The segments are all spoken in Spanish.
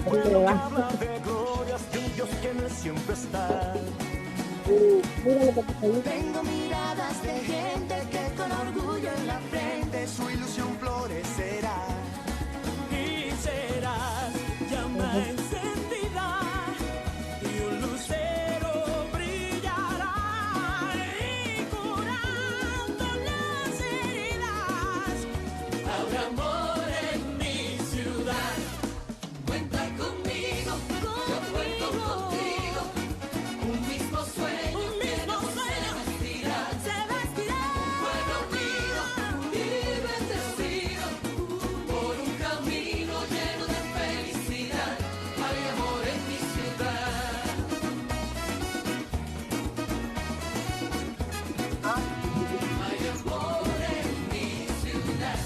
Pueblo que habla de glorias de un Dios que en él siempre está. Tengo miradas de gente que con orgullo en la frente su ilusión florecerá. Y serás llama encendida y un lucero brillará y curando las heridas. Habrá amor en mi ciudad. Cuenta conmigo, yo cuento contigo. Un mismo sueño se vestirá. Un pueblo unido y bendecido por un camino lleno de felicidad. Hay amor en mi ciudad. Hay amor en mi ciudad.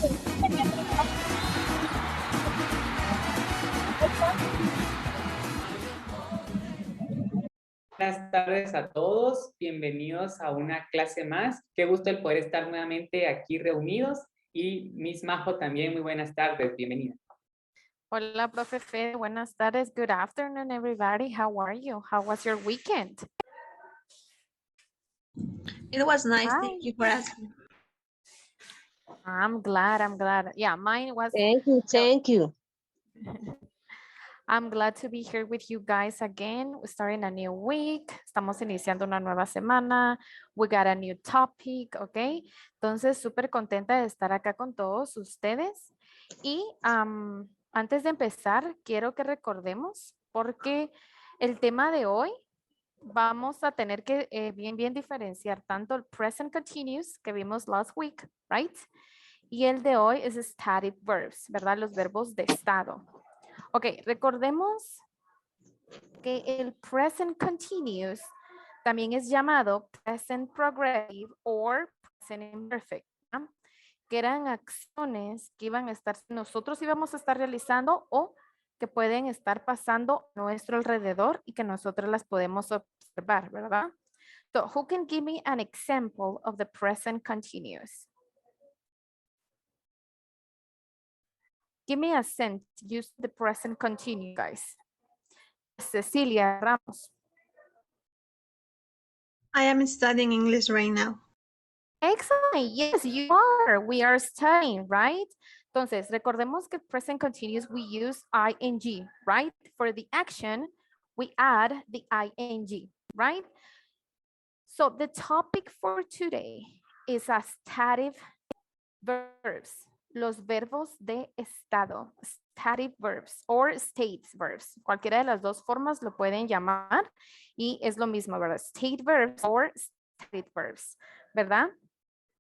Buenas tardes a todos, bienvenidos a una clase más. Qué gusto el poder estar nuevamente aquí reunidos. Y Miss Majo también, muy buenas tardes, bienvenida. Hola, profe Fe. Buenas tardes. Good afternoon, everybody. How are you? How was your weekend? It was nice. Hi. Thank you for asking. I'm glad. Yeah, mine was. Thank you. I'm glad to be here with you guys again. We're starting a new week. Estamos iniciando una nueva semana. We got a new topic, ¿ok? Entonces, súper contenta de estar acá con todos ustedes. Y antes de empezar, quiero que recordemos, porque el tema de hoy vamos a tener que bien diferenciar tanto el present continuous que vimos last week, right? Y el de hoy es stative verbs, ¿verdad? Los verbos de estado. Ok, recordemos que el present continuous también es llamado present progressive or present imperfect, ¿no? Que eran acciones que iban a estar, nosotros íbamos a estar realizando o que pueden estar pasando a nuestro alrededor y que nosotros las podemos observar, ¿verdad? So, who can give me an example of the present continuous? Give me a sentence. Use the present continuous, guys. Cecilia Ramos. I am studying English right now. Excellent. Yes, you are. We are studying, right? Entonces, recordemos que present continuous, we use ing, right? For the action, we add the ing, right? So the topic for today is a stative verbs. Los verbos de estado, stative verbs or states verbs. Cualquiera de las dos formas lo pueden llamar y es lo mismo, ¿verdad? State verbs or stative verbs, ¿verdad?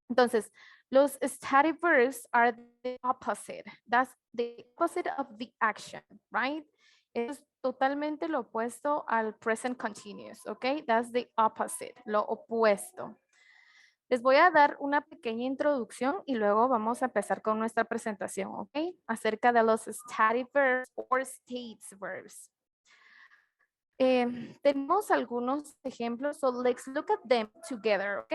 Entonces, los stative verbs are the opposite. That's the opposite of the action, right? Es totalmente lo opuesto al present continuous, ¿ok? That's the opposite, lo opuesto. Les voy a dar una pequeña introducción y luego vamos a empezar con nuestra presentación, ¿ok? Acerca de los stative verbs or states verbs. Tenemos algunos ejemplos, so let's look at them together, ¿ok?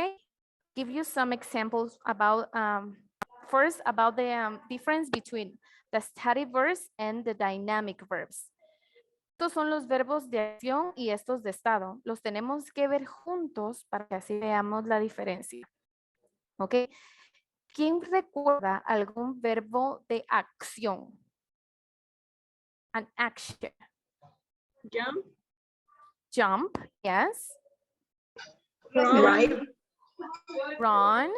Give you some examples about, first about the difference between the stative verbs and the dynamic verbs. Estos son los verbos de acción y estos de estado. Los tenemos que ver juntos para que así veamos la diferencia. ¿Ok? ¿Quién recuerda algún verbo de acción? An action. Jump. Jump, yes. Drive. Run.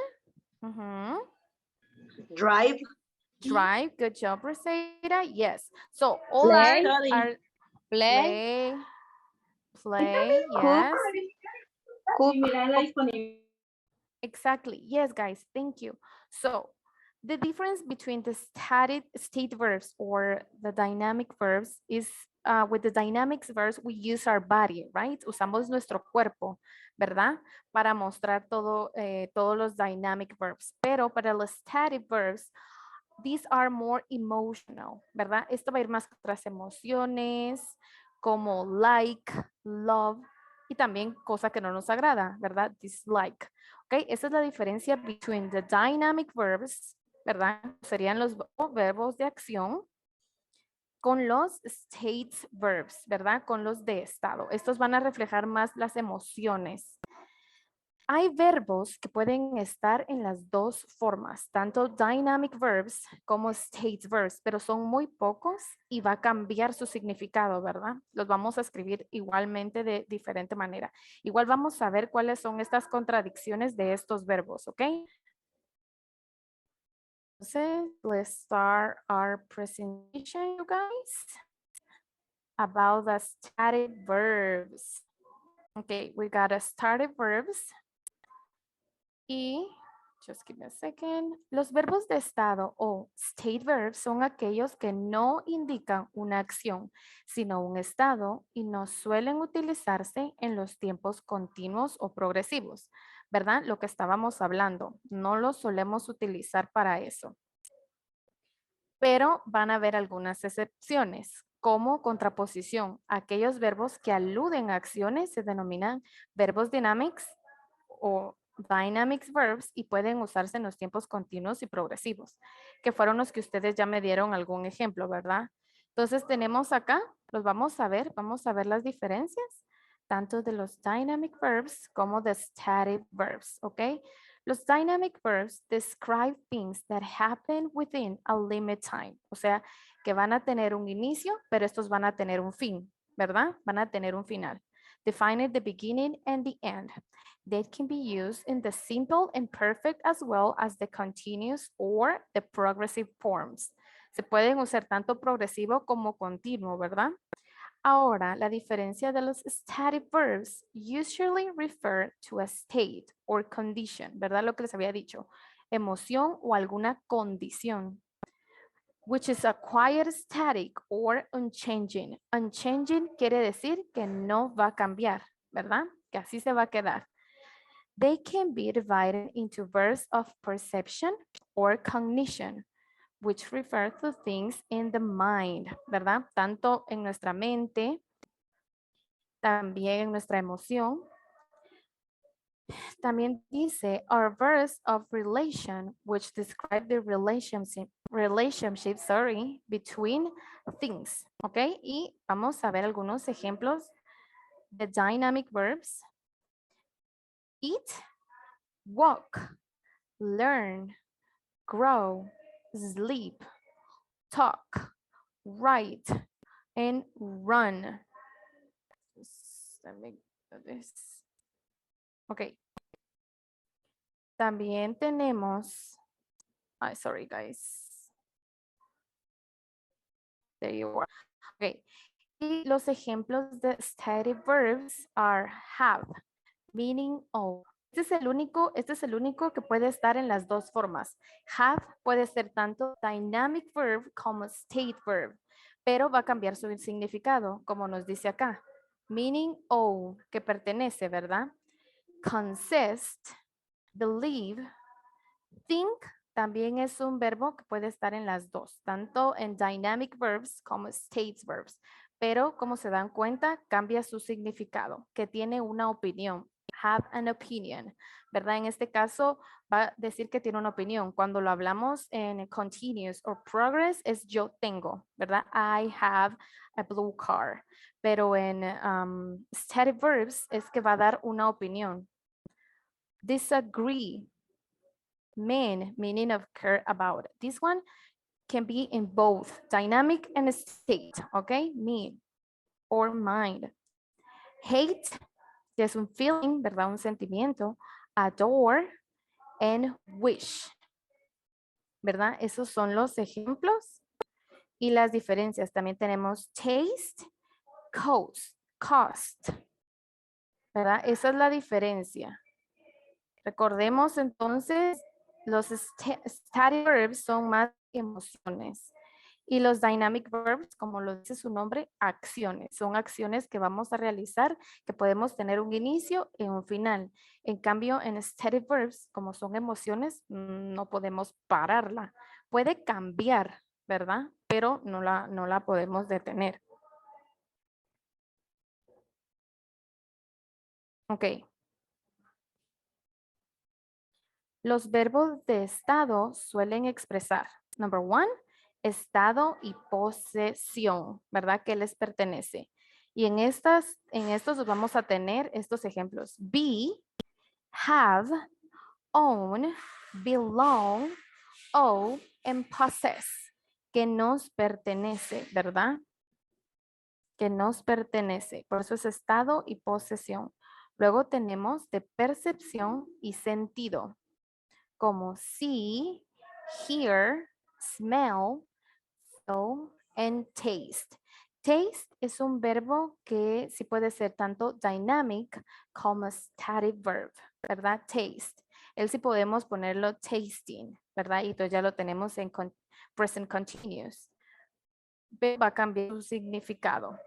Drive. Drive. Good job, Rosita. Yes. So all Play. are play. Play. Yes. Cook. Exactly. Yes, guys. Thank you. So the difference between the state verbs or the dynamic verbs is with the dynamic verbs, we use our body, right? Usamos nuestro cuerpo, ¿verdad? Para mostrar todos los dynamic verbs. Pero para los static verbs, these are more emotional, ¿verdad? Esto va a ir más con otras emociones, como like, love, y también cosa que no nos agrada, ¿verdad? Dislike. ¿Ok? Esa es la diferencia between the dynamic verbs, ¿verdad? Serían los verbos de acción con los state verbs, ¿verdad? Con los de estado. Estos van a reflejar más las emociones. Hay verbos que pueden estar en las dos formas, tanto dynamic verbs como state verbs, pero son muy pocos y va a cambiar su significado, ¿verdad? Los vamos a escribir igualmente de diferente manera. Igual vamos a ver cuáles son estas contradicciones de estos verbos, ¿ok? Entonces, let's start our presentation, you guys, about the stative verbs. Okay, we got a stative verbs. Y, just give me a second. Los verbos de estado o state verbs son aquellos que no indican una acción, sino un estado y no suelen utilizarse en los tiempos continuos o progresivos, ¿verdad? Lo que estábamos hablando, no los solemos utilizar para eso. Pero van a haber algunas excepciones, como contraposición. Aquellos verbos que aluden a acciones se denominan verbos dynamics o dynamics verbs y pueden usarse en los tiempos continuos y progresivos, que fueron los que ustedes ya me dieron algún ejemplo, ¿verdad? Entonces tenemos acá, los vamos a ver las diferencias, tanto de los dynamic verbs como de static verbs, ¿ok? Los dynamic verbs describe things that happen within a limit time, o sea, que van a tener un inicio, pero estos van a tener un fin, ¿verdad? Van a tener un final. Define the beginning and the end. They can be used in the simple and perfect as well as the continuous or the progressive forms. Se pueden usar tanto progresivo como continuo, ¿verdad? Ahora, la diferencia de los static verbs usually refer to a state or condition, ¿verdad? Lo que les había dicho, emoción o alguna condición, which is a quiet static or unchanging. Unchanging quiere decir que no va a cambiar, ¿verdad? Que así se va a quedar. They can be divided into verbs of perception or cognition, which refer to things in the mind, ¿verdad? Tanto en nuestra mente, también en nuestra emoción. También dice, are verbs of relation, which describe the relationship between things, ¿ok? Y vamos a ver algunos ejemplos de dynamic verbs. Eat, walk, learn, grow, sleep, talk, write, and run. Let me do this. Ok. También tenemos, sorry guys. There you are. Ok. Y los ejemplos de stative verbs are have, meaning of. Este es el único que puede estar en las dos formas. Have puede ser tanto dynamic verb como state verb, pero va a cambiar su significado, como nos dice acá. Meaning of, que pertenece, ¿verdad? Consist, believe, think, también es un verbo que puede estar en las dos, tanto en dynamic verbs como state verbs. Pero como se dan cuenta, cambia su significado, que tiene una opinión. Have an opinion, ¿verdad? En este caso va a decir que tiene una opinión. Cuando lo hablamos en continuous or progress es yo tengo, ¿verdad? I have a blue car. Pero en stative verbs es que va a dar una opinión. Disagree, meaning of care about. This one can be in both dynamic and state, okay? Me or mind. Hate, que es un feeling, ¿verdad? Un sentimiento. Adore and wish, ¿verdad? Esos son los ejemplos y las diferencias. También tenemos taste, cost, ¿verdad? Esa es la diferencia. Recordemos entonces, los static verbs son más emociones. Y los dynamic verbs, como lo dice su nombre, acciones. Son acciones que vamos a realizar, que podemos tener un inicio y un final. En cambio, en static verbs, como son emociones, no podemos pararla. Puede cambiar, ¿verdad? Pero no la podemos detener. Ok. Los verbos de estado suelen expresar, number one, estado y posesión, ¿verdad? Que les pertenece. Y en estos vamos a tener estos ejemplos. Be, have, own, belong, owe, and possess. Que nos pertenece, ¿verdad? Que nos pertenece. Por eso es estado y posesión. Luego tenemos de percepción y sentido, como see, hear, smell, feel, and taste. Taste es un verbo que sí puede ser tanto dynamic como stative verb, ¿verdad? Taste. Él sí podemos ponerlo tasting, ¿verdad? Y entonces ya lo tenemos en present continuous. Va a cambiar su significado.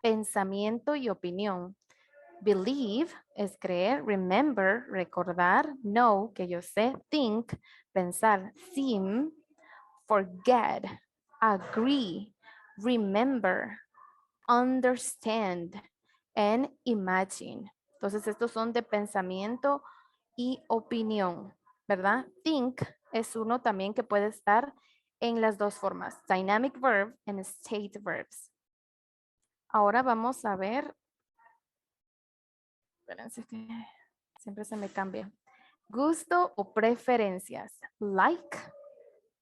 Pensamiento y opinión. Believe es creer, remember, recordar, know, que yo sé, think, pensar, seem, forget, agree, remember, understand, and imagine. Entonces, estos son de pensamiento y opinión, ¿verdad? Think es uno también que puede estar en las dos formas, dynamic verb and state verbs. Ahora vamos a ver. Espérense que siempre se me cambia. Gusto o preferencias. Like,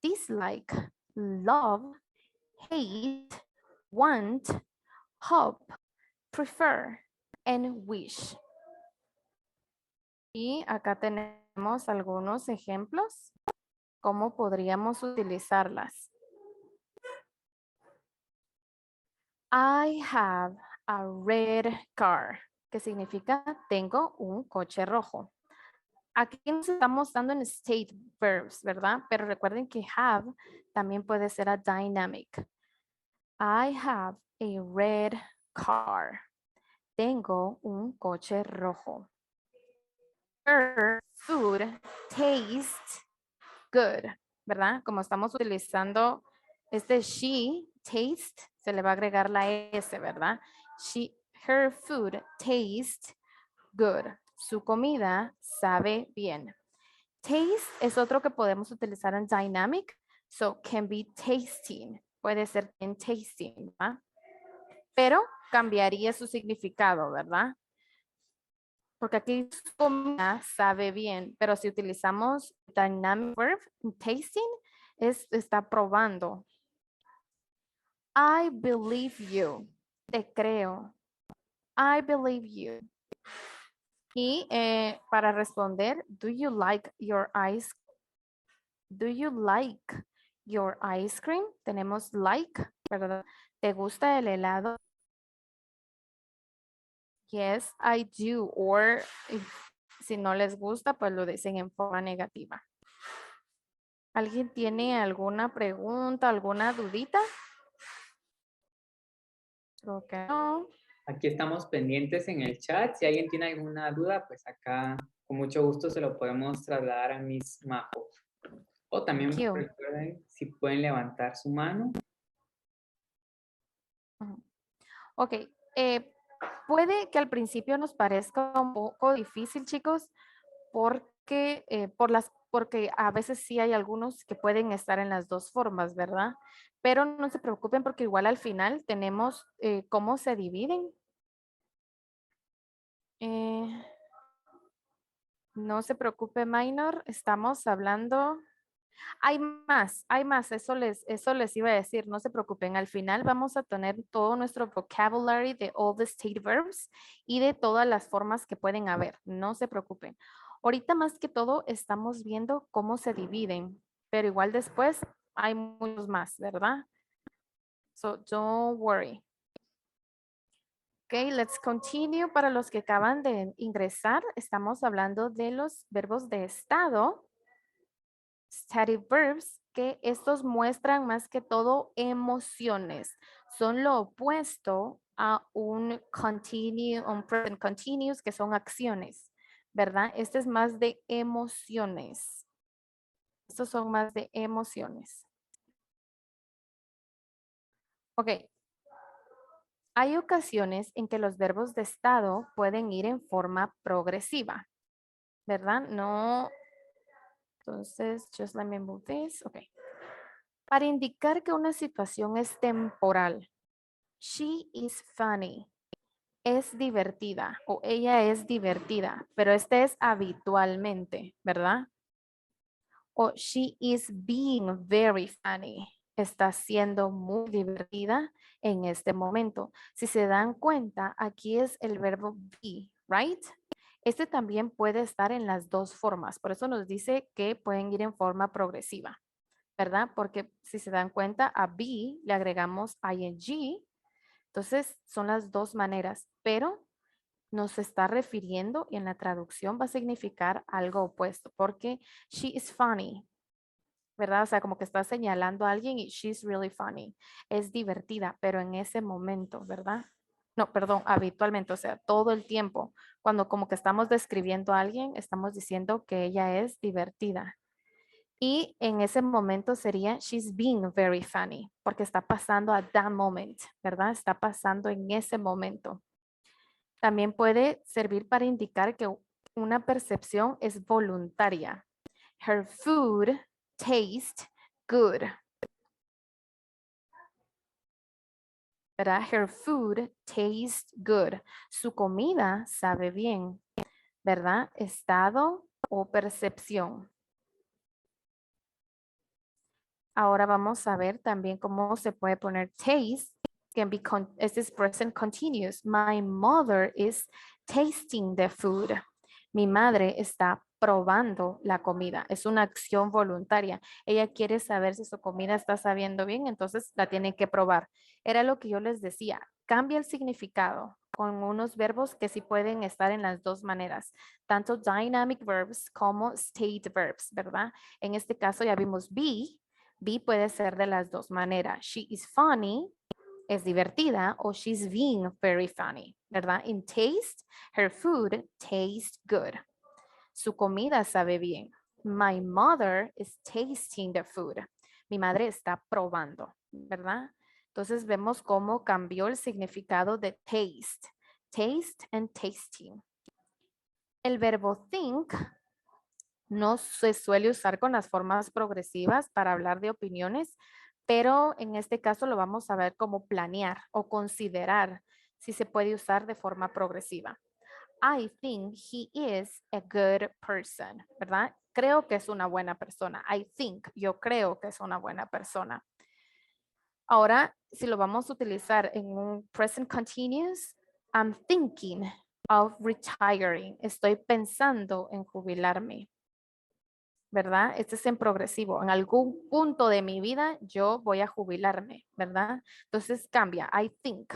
dislike, love, hate, want, hope, prefer, and wish. Y acá tenemos algunos ejemplos. ¿Cómo podríamos utilizarlas? I have a red car, que significa tengo un coche rojo. Aquí nos estamos dando en state verbs, ¿verdad? Pero recuerden que have también puede ser a dynamic. I have a red car. Tengo un coche rojo. Her food tastes good, ¿verdad? Como estamos utilizando este she, taste, se le va a agregar la S, ¿verdad? Her food tastes good. Su comida sabe bien. Taste es otro que podemos utilizar en dynamic. So, can be tasting. Puede ser en tasting, ¿verdad? Pero cambiaría su significado, ¿verdad? Porque aquí su comida sabe bien. Pero si utilizamos dynamic verb, tasting, está probando. I believe you. Te creo. I believe you. Y para responder, do you like your ice cream? Do you like your ice cream? Tenemos like, ¿verdad? ¿Te gusta el helado? Yes, I do. Or si no les gusta, pues lo dicen en forma negativa. ¿Alguien tiene alguna pregunta, alguna dudita? Creo que no. Aquí estamos pendientes en el chat. Si alguien tiene alguna duda, pues acá con mucho gusto se lo podemos trasladar a Miss Majo. O también Thank you. recuerden si pueden levantar su mano. Ok. Puede que al principio nos parezca un poco difícil, chicos, porque, porque a veces sí hay algunos que pueden estar en las dos formas, ¿verdad? Pero no se preocupen porque igual al final tenemos cómo se dividen. No se preocupe, minor, estamos hablando. Hay más, eso les iba a decir, no se preocupen, al final vamos a tener todo nuestro vocabulary de all the state verbs y de todas las formas que pueden haber, no se preocupen. Ahorita más que todo estamos viendo cómo se dividen, pero igual después hay muchos más, ¿verdad? So don't worry. Ok, let's continue. Para los que acaban de ingresar, estamos hablando de los verbos de estado. Stative verbs, que estos muestran más que todo emociones. Son lo opuesto a un present continuous, que son acciones, ¿verdad? Este es más de emociones. Estos son más de emociones. Ok. Hay ocasiones en que los verbos de estado pueden ir en forma progresiva, ¿verdad? No. Entonces, just let me move this. Ok. Para indicar que una situación es temporal, she is funny. Es divertida o ella es divertida, pero este es habitualmente, ¿verdad? O she is being very funny. Está siendo muy divertida en este momento. Si se dan cuenta, aquí es el verbo be, right? Este también puede estar en las dos formas. Por eso nos dice que pueden ir en forma progresiva, ¿verdad? Porque si se dan cuenta, a be le agregamos ing. Entonces, son las dos maneras, pero nos está refiriendo y en la traducción va a significar algo opuesto, porque she is funny, ¿verdad? O sea, como que está señalando a alguien y she's really funny. Es divertida, pero en ese momento, ¿verdad? No, perdón, habitualmente, o sea, todo el tiempo. Cuando como que estamos describiendo a alguien, estamos diciendo que ella es divertida. Y en ese momento sería she's being very funny, porque está pasando a that moment, ¿verdad? Está pasando en ese momento. También puede servir para indicar que una percepción es voluntaria. Her food tastes good. ¿Verdad? Her food tastes good. Su comida sabe bien, ¿verdad? Estado o percepción. Ahora vamos a ver también cómo se puede poner taste. This is present continuous. My mother is tasting the food. Mi madre está probando la comida. Es una acción voluntaria. Ella quiere saber si su comida está sabiendo bien, entonces la tiene que probar. Era lo que yo les decía. Cambia el significado con unos verbos que sí pueden estar en las dos maneras, tanto dynamic verbs como state verbs, ¿verdad? En este caso ya vimos be. Be puede ser de las dos maneras. She is funny, es divertida, o she's being very funny, ¿verdad? In taste, her food tastes good. Su comida sabe bien. My mother is tasting the food. Mi madre está probando, ¿verdad? Entonces vemos cómo cambió el significado de taste. Taste and tasting. El verbo think no se suele usar con las formas progresivas para hablar de opiniones, pero en este caso lo vamos a ver como planear o considerar si se puede usar de forma progresiva. I think he is a good person, ¿verdad? Creo que es una buena persona. I think, yo creo que es una buena persona. Ahora, si lo vamos a utilizar en un present continuous, I'm thinking of retiring. Estoy pensando en jubilarme. ¿Verdad? Este es en progresivo. En algún punto de mi vida yo voy a jubilarme, ¿verdad? Entonces cambia, I think.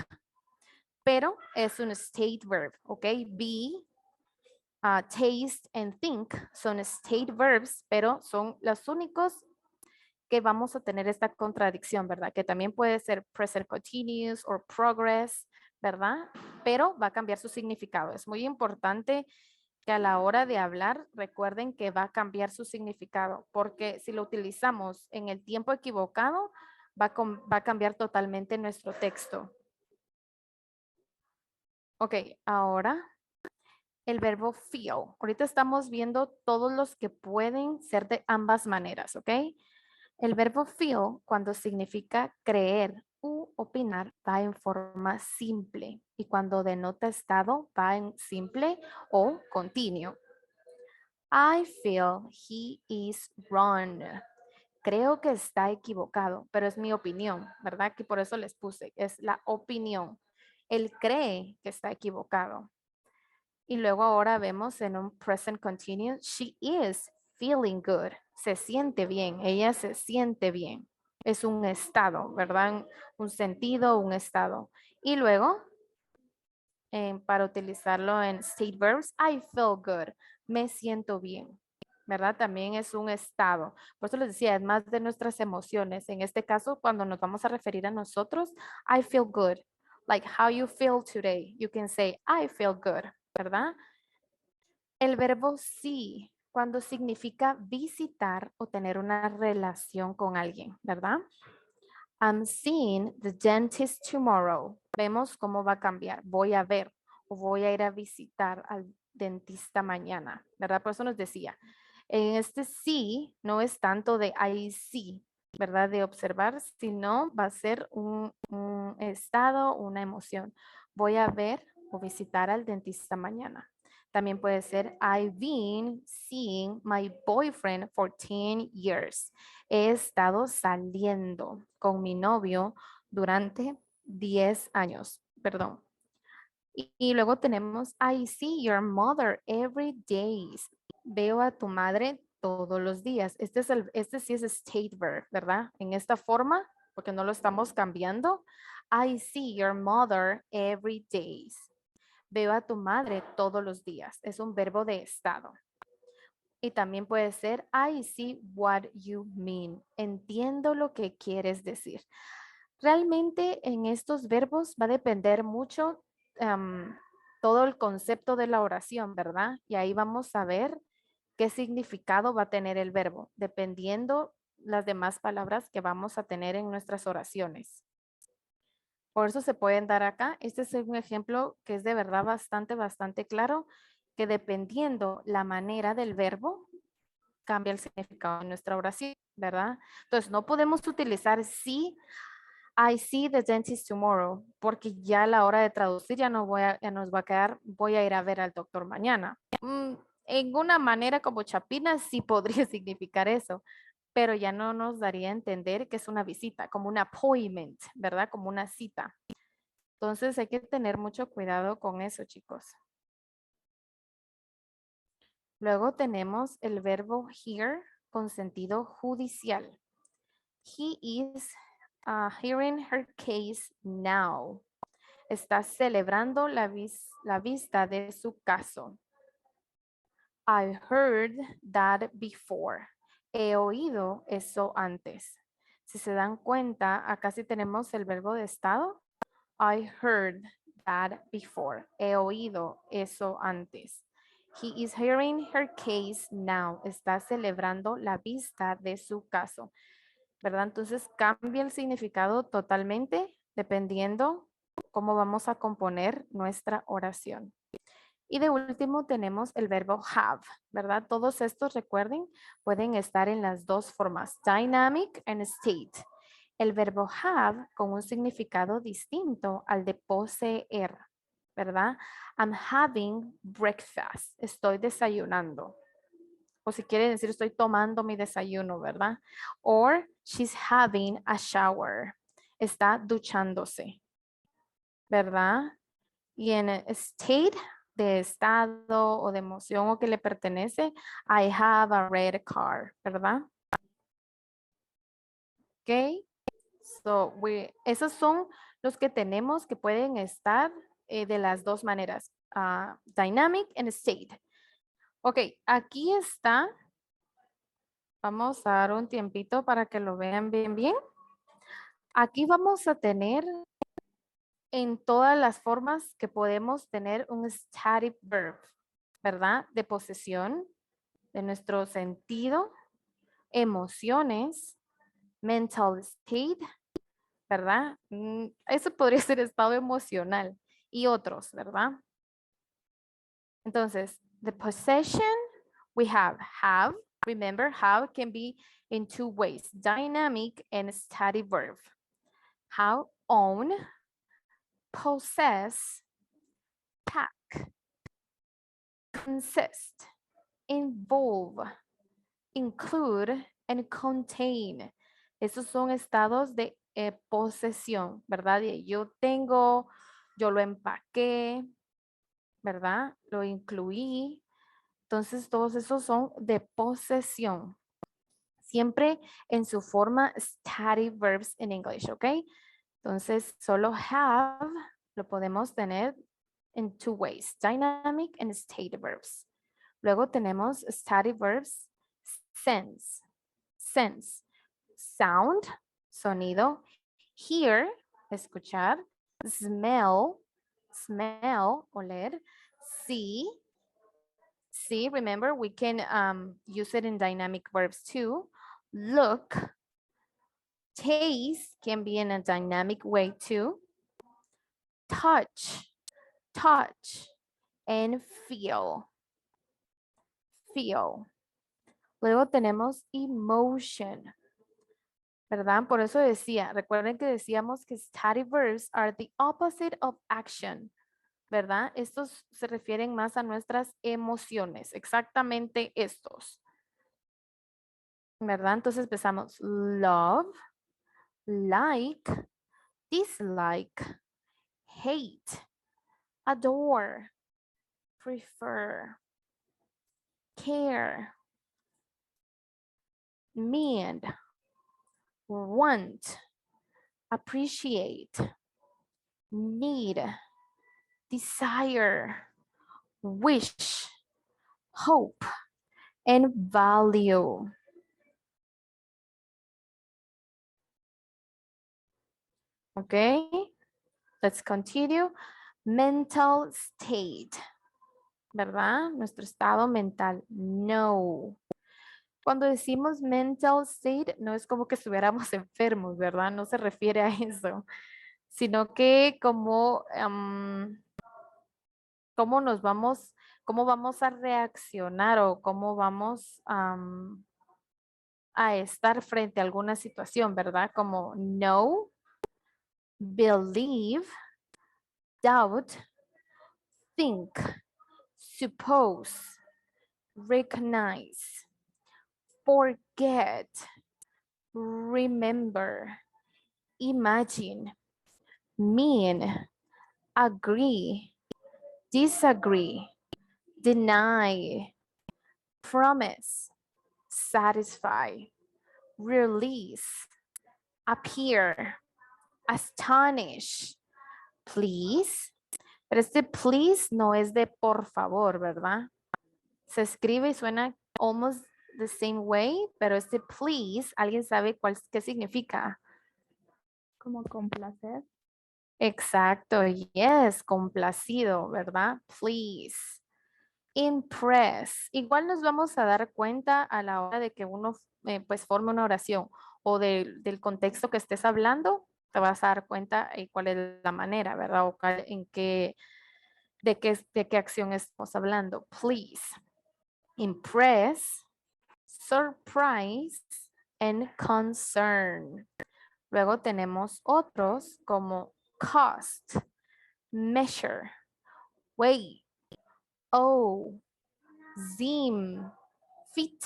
Pero es un state verb, ¿ok? Be, taste and think son state verbs, pero son los únicos que vamos a tener esta contradicción, ¿verdad? Que también puede ser present continuous o progress, ¿verdad? Pero va a cambiar su significado. Es muy importante que a la hora de hablar recuerden que va a cambiar su significado, porque si lo utilizamos en el tiempo equivocado, va a cambiar totalmente nuestro texto. Ok, ahora el verbo feel. Ahorita estamos viendo todos los que pueden ser de ambas maneras, ¿ok? El verbo feel, cuando significa creer u opinar, va en forma simple. Y cuando denota estado, va en simple o continuo. I feel he is wrong. Creo que está equivocado, pero es mi opinión, ¿verdad? Que por eso les puse, es la opinión. Él cree que está equivocado. Y luego ahora vemos en un present continuous, she is feeling good. Se siente bien, ella se siente bien. Es un estado, ¿verdad? Un sentido, un estado. Y luego, para utilizarlo en state verbs, I feel good. Me siento bien, ¿verdad? También es un estado. Por eso les decía, es más de nuestras emociones. En este caso, cuando nos vamos a referir a nosotros, I feel good. Like how you feel today. You can say, I feel good, ¿verdad? El verbo sí, cuando significa visitar o tener una relación con alguien, ¿verdad? I'm seeing the dentist tomorrow. Vemos cómo va a cambiar. Voy a ver o voy a ir a visitar al dentista mañana, ¿verdad? Por eso nos decía, en este sí no es tanto de I see, ¿verdad? De observar, sino va a ser un estado, una emoción. Voy a ver o visitar al dentista mañana. También puede ser, I've been seeing my boyfriend for 10 years. He estado saliendo con mi novio durante 10 años, perdón. Y luego tenemos, I see your mother every day. Veo a tu madre todos los días. Este sí es state verb, ¿verdad? En esta forma, porque no lo estamos cambiando. I see your mother every day. Veo a tu madre todos los días. Es un verbo de estado. Y también puede ser, I see what you mean. Entiendo lo que quieres decir. Realmente en estos verbos va a depender mucho todo el concepto de la oración, ¿verdad? Y ahí vamos a ver qué significado va a tener el verbo, dependiendo las demás palabras que vamos a tener en nuestras oraciones. Por eso se pueden dar acá. Este es un ejemplo que es de verdad bastante claro, que dependiendo la manera del verbo, cambia el significado de nuestra oración, ¿verdad? Entonces, no podemos utilizar sí, I see the dentist tomorrow, porque ya a la hora de traducir ya nos va a quedar, voy a ir a ver al doctor mañana. En una manera como chapina sí podría significar eso, pero ya no nos daría a entender que es una visita, como un appointment, ¿verdad? Como una cita. Entonces hay que tener mucho cuidado con eso, chicos. Luego tenemos el verbo hear con sentido judicial. He is hearing her case now. Está celebrando la vista de su caso. I heard that before. He oído eso antes. Si se dan cuenta, acá sí tenemos el verbo de estado. I heard that before. He oído eso antes. He is hearing her case now. Está celebrando la vista de su caso. ¿Verdad? Entonces cambia el significado totalmente dependiendo cómo vamos a componer nuestra oración. Y de último tenemos el verbo have, ¿verdad? Todos estos, recuerden, pueden estar en las dos formas, dynamic and state. El verbo have con un significado distinto al de poseer, ¿verdad? I'm having breakfast. Estoy desayunando. O si quiere decir estoy tomando mi desayuno, ¿verdad? Or she's having a shower. Está duchándose, ¿verdad? Y en state de estado o de emoción o que le pertenece, I have a red car, ¿verdad? Ok. So, esos son los que tenemos que pueden estar de las dos maneras. Dynamic and state. Ok, aquí está. Vamos a dar un tiempito para que lo vean bien. Aquí vamos a tener en todas las formas que podemos tener un stative verb, ¿verdad? De posesión, de nuestro sentido, emociones, mental state, ¿verdad? Eso podría ser estado emocional y otros, ¿verdad? Entonces, the possession, we have. Remember, have can be in two ways, dynamic and static verb. Have, own, possess, pack, consist, involve, include, and contain. Esos son estados de posesión, ¿verdad? Yo tengo, yo lo empaqué, ¿verdad? Lo incluí. Entonces, todos esos son de posesión. Siempre en su forma static verbs en English, ¿ok? Entonces, solo have lo podemos tener en two ways, dynamic and stative verbs. Luego tenemos static verbs, sense, sound, sonido, hear, escuchar, smell, oler, see, remember we can use it in dynamic verbs too, look, taste can be in a dynamic way too, touch, and feel. Luego tenemos emotion. ¿verdad? Por eso decía, recuerden que decíamos que stative verbs are the opposite of action, ¿verdad? Estos se refieren más a nuestras emociones, exactamente estos, ¿verdad? Entonces empezamos love, like, dislike, hate, adore, prefer, care, mean, want, appreciate, need, desire, wish, hope, and value. Okay, let's continue. Mental state, ¿verdad? Nuestro estado mental. No. Cuando decimos mental state, no es como que estuviéramos enfermos, ¿verdad? No se refiere a eso, sino que como, cómo nos vamos, cómo vamos a reaccionar o cómo vamos a estar frente a alguna situación, ¿verdad? Como know, believe, doubt, think, suppose, recognize, forget, remember, imagine, mean, agree, disagree, deny, promise, satisfy, release, appear, astonish, please. Pero este please no es de por favor, ¿verdad? Se escribe y suena almost the same way, pero este please, ¿alguien sabe qué significa? Como complacer. Exacto, yes, complacido, ¿verdad? Please. Impress. Igual nos vamos a dar cuenta a la hora de que uno pues forme una oración o del contexto que estés hablando, te vas a dar cuenta cuál es la manera, ¿verdad? O de qué acción estamos hablando. Please. Impress, surprise, and concern. Luego tenemos otros como cost, measure, weight, owe, seem, fit,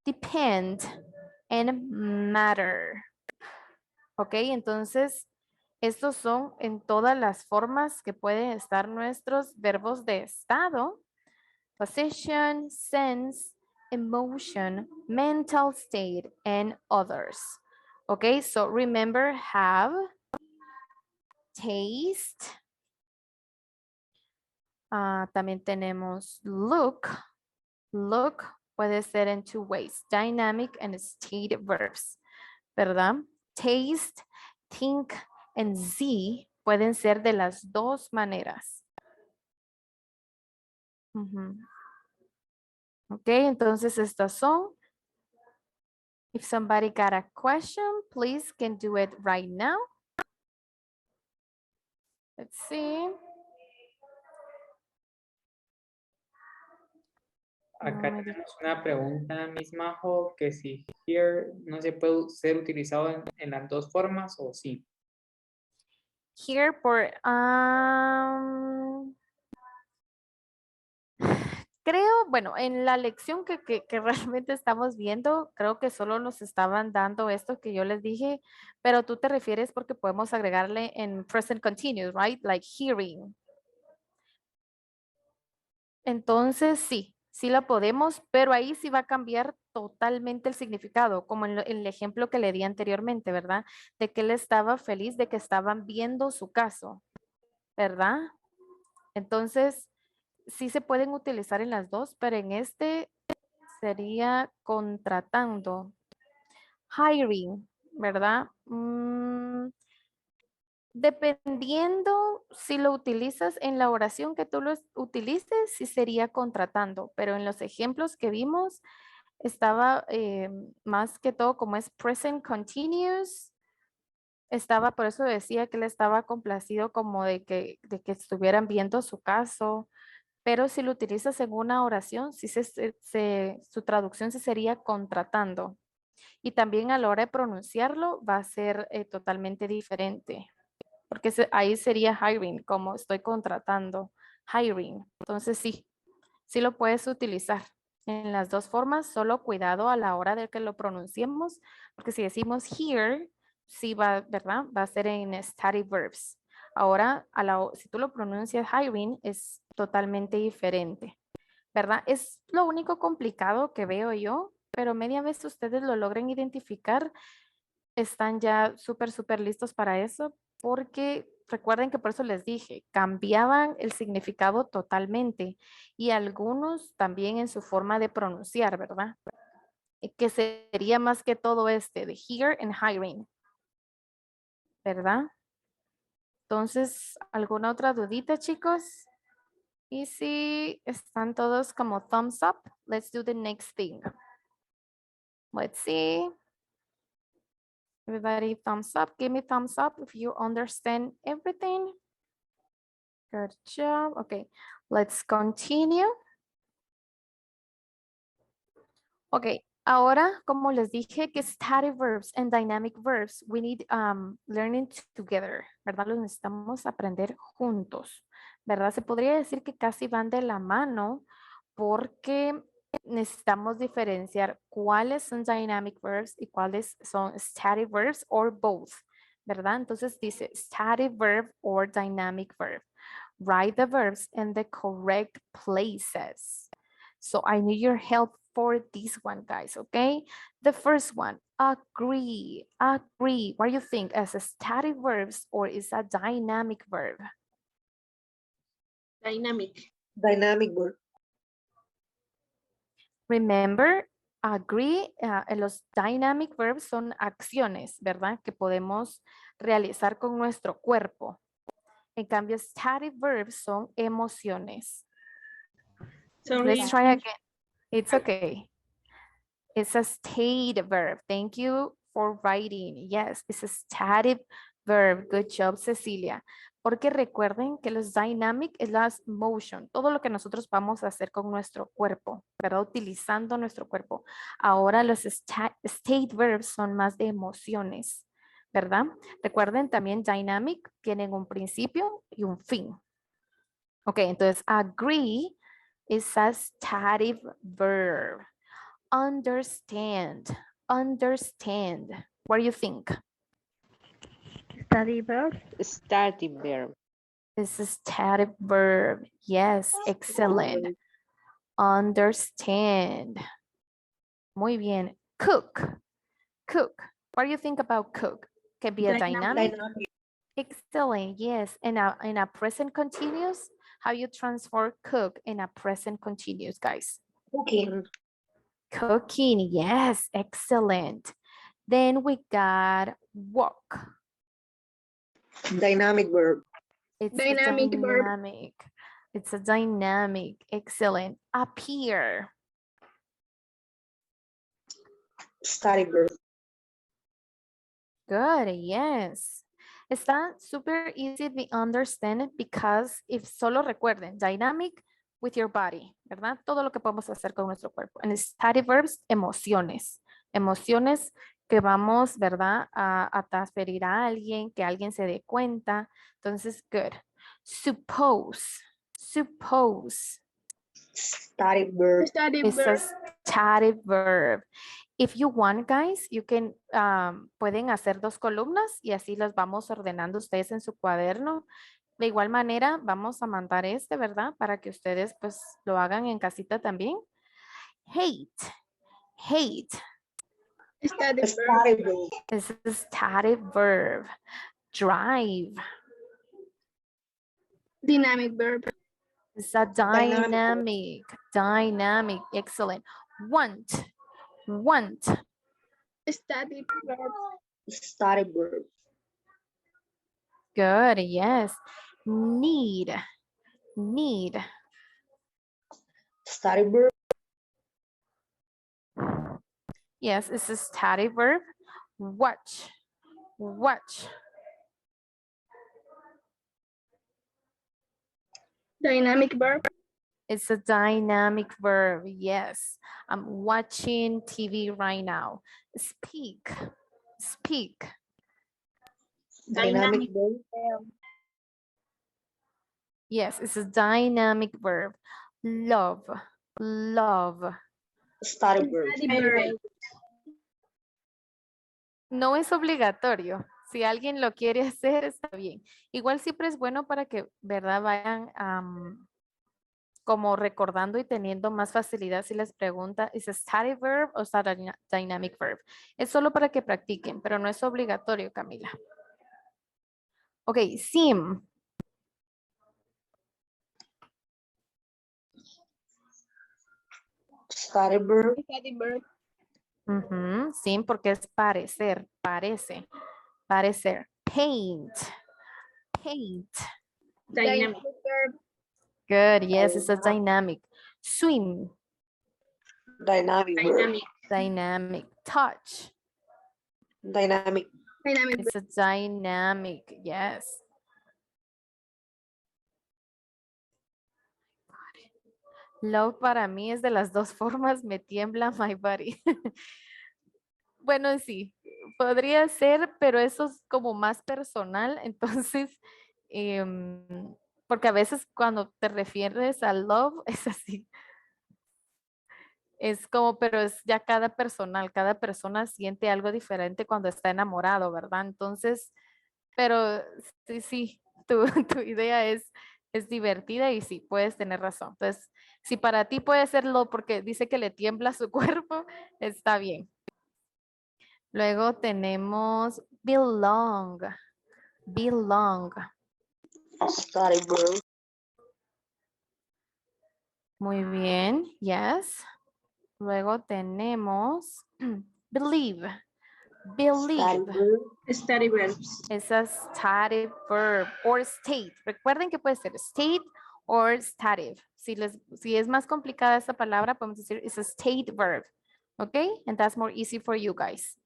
depend, and matter. Ok, entonces estos son en todas las formas que pueden estar nuestros verbos de estado: position, sense, emotion, mental state, and others. Okay, so remember have, taste. También tenemos look. Look puede ser in two ways, dynamic and stative verbs, ¿verdad? Taste, think, and see pueden ser de las dos maneras. Ok, entonces estas son. If somebody got a question, please can do it right now. Let's see. Acá No, tenemos una pregunta, Miss Majo, que si here no se puede ser utilizado en las dos formas o sí. Here por creo, bueno, en la lección que realmente estamos viendo, creo que solo nos estaban dando esto que yo les dije, pero tú te refieres porque podemos agregarle en present continuous, right? Like hearing. Entonces, sí la podemos, pero ahí sí va a cambiar totalmente el significado, como en el ejemplo que le di anteriormente, ¿verdad? De que él estaba feliz de que estaban viendo su caso, ¿verdad? Entonces, sí se pueden utilizar en las dos, pero en este sería contratando. Hiring, ¿verdad? Dependiendo si lo utilizas en la oración que tú lo utilices, sí sería contratando, pero en los ejemplos que vimos estaba más que todo como es present continuous, estaba, por eso decía que él estaba complacido como de que estuvieran viendo su caso, pero si lo utilizas en una oración, sí su traducción sí sería contratando. Y también a la hora de pronunciarlo va a ser totalmente diferente. Porque ahí sería hiring, como estoy contratando. Hiring. Entonces sí, sí lo puedes utilizar en las dos formas, solo cuidado a la hora de que lo pronunciemos, porque si decimos here, sí va, ¿verdad? Va a ser en stative verbs. Ahora, si tú lo pronuncias hiring, es totalmente diferente, ¿verdad? Es lo único complicado que veo yo, pero media vez ustedes lo logren identificar, están ya súper listos para eso, porque recuerden que por eso les dije, cambiaban el significado totalmente y algunos también en su forma de pronunciar, ¿verdad? Que sería más que todo de here and hiring, ¿verdad? Entonces, ¿alguna otra dudita, chicos? Y si están todos como thumbs up, let's do the next thing. Let's see. Everybody thumbs up. Give me thumbs up if you understand everything. Good job. Okay, let's continue. Okay, ahora, como les dije, que static verbs and dynamic verbs, we need learning together, ¿verdad? Los necesitamos aprender juntos, ¿verdad? Se podría decir que casi van de la mano porque necesitamos diferenciar cuáles son dynamic verbs y cuáles son static verbs or both, ¿verdad? Entonces dice static verb or dynamic verb. Write the verbs in the correct places. So I need your help for this one, guys, okay? The first one, agree, agree. What do you think, as a static verbs or is a dynamic verb? Dynamic. Dynamic verb. Remember, agree, los dynamic verbs son acciones, ¿verdad? Que podemos realizar con nuestro cuerpo. En cambio, static verbs son emociones. Sorry. Let's try again. It's okay. It's a stative verb. Thank you for writing. Yes, it's a stative verb. Good job, Cecilia. Porque recuerden que los dynamic es las motion, todo lo que nosotros vamos a hacer con nuestro cuerpo, ¿verdad? Utilizando nuestro cuerpo. Ahora los state verbs son más de emociones, ¿verdad? Recuerden también dynamic tienen un principio y un fin. Ok, entonces agree is a stative verb. Understand, understand. What do you think? Study verb. Stative verb. This is stative verb. Yes, excellent. Understand. Muy bien. Cook, cook. What do you think about cook? Can be a dynamic. Dynamic. Excellent, yes. In a present continuous, how you transfer cook in a present continuous, guys? Cooking. Cooking, yes, excellent. Then we got walk. Dynamic verb. It's Dynamic a verb. dynamic. It's a dynamic. Excellent. Appear. Static verb. Good, yes. Está super easy to understand because if solo recuerden, dynamic with your body, ¿verdad? Todo lo que podemos hacer con nuestro cuerpo. En static verbs, emociones. Emociones que vamos, ¿verdad? A transferir a alguien, que alguien se dé cuenta. Entonces, good. Suppose, suppose. Static verb. Study It's a verb. static verb. If you want, guys, you can, pueden hacer dos columnas y así las vamos ordenando ustedes en su cuaderno. De igual manera, vamos a mandar ¿verdad? Para que ustedes pues lo hagan en casita también. Hate, hate. Study verb. Static verb. This is a static verb. Drive. Dynamic verb. It's a Dynamic. dynamic, dynamic. Excellent. Want, want. Study verb. Static verb. Good, yes. Need, need. Static verb. Yes, it's a static verb. Watch, watch. Dynamic verb. It's a dynamic verb. Yes. I'm watching TV right now. Speak. Speak. Dynamic verb. Yes, it's a dynamic verb. Love. Love. Static verb. Stative verb. No es obligatorio. Si alguien lo quiere hacer, está bien. Igual siempre es bueno para que, ¿verdad? Vayan como recordando y teniendo más facilidad si les pregunta, ¿es a static verb o es a dynamic verb? Es solo para que practiquen, pero no es obligatorio, Camila. Ok, sim. Static verb. Stative verb. Ujú, sim, porque es parecer, parece, parecer. Paint. Paint. Dynamic verb. Good, yes, it's a dynamic. Swim. Dynamic verb. Dynamic. Dynamic. Touch. Dynamic. Dynamic verb. It's a dynamic, yes. Love para mí es de las dos formas, me tiembla my body. Bueno, sí, podría ser, pero eso es como más personal, entonces, porque a veces cuando te refieres a love es así. Es como, pero es ya cada persona siente algo diferente cuando está enamorado, ¿verdad? Entonces, pero sí, tu, tu idea es divertida y sí, puedes tener razón. Entonces, si para ti puede serlo porque dice que le tiembla su cuerpo, está bien. Luego tenemos belong. Belong. Static verb. Muy bien, yes. Luego tenemos believe. Static Believe. verb. Stative verbs. Es a stative verb or state. Recuerden que puede ser state or stative. Si es más complicada esta palabra, podemos decir it's a state verb. ¿Ok? And that's more easy for you guys.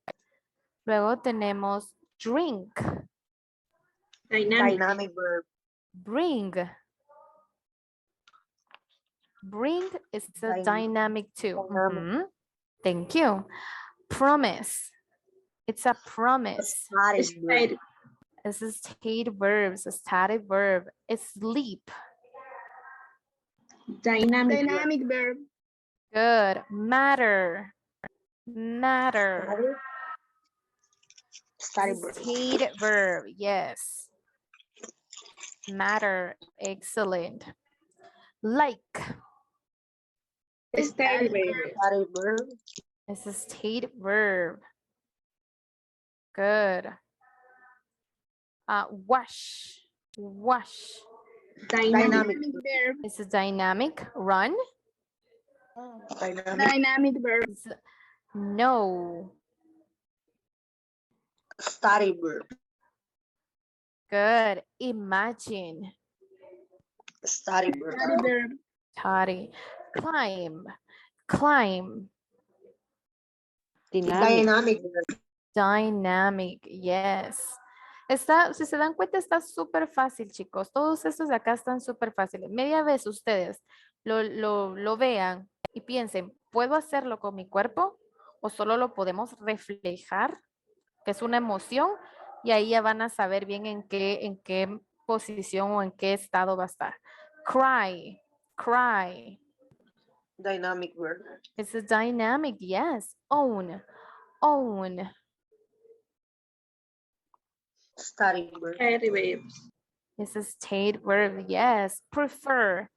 Luego tenemos drink. Dynamic. Dynamic verb. Bring. Bring is a Dynamic. dynamic too. Dynamic. Mhm. Thank you. Promise. It's a promise. Static verb. Stative. It's a state verb. It's a static verb. Sleep. Dynamic. Dynamic verb. Good. Matter. Matter. Static verb. State verb. Yes. Matter. Excellent. Like. Stative verb. Static verb. It's a state verb. Good. Wash. Wash. Dynamic. Dynamic. verb. It's a dynamic. Run. Dynamic. Dynamic verb. No. Static verb. Good. Imagine. Static verb. Stative verb. Tari. Climb. Climb. Dynamic verb. Dynamic. Yes. Está, si se dan cuenta, está súper fácil, chicos. Todos estos de acá están súper fáciles. Media vez ustedes lo vean y piensen, ¿puedo hacerlo con mi cuerpo? ¿O solo lo podemos reflejar? Que es una emoción. Y ahí ya van a saber bien en qué posición o en qué estado va a estar. Cry. Cry. Dynamic verb. It's a dynamic, yes. Own. Own. Static verb. Stative verbs. It's a state verb, yes. Prefer.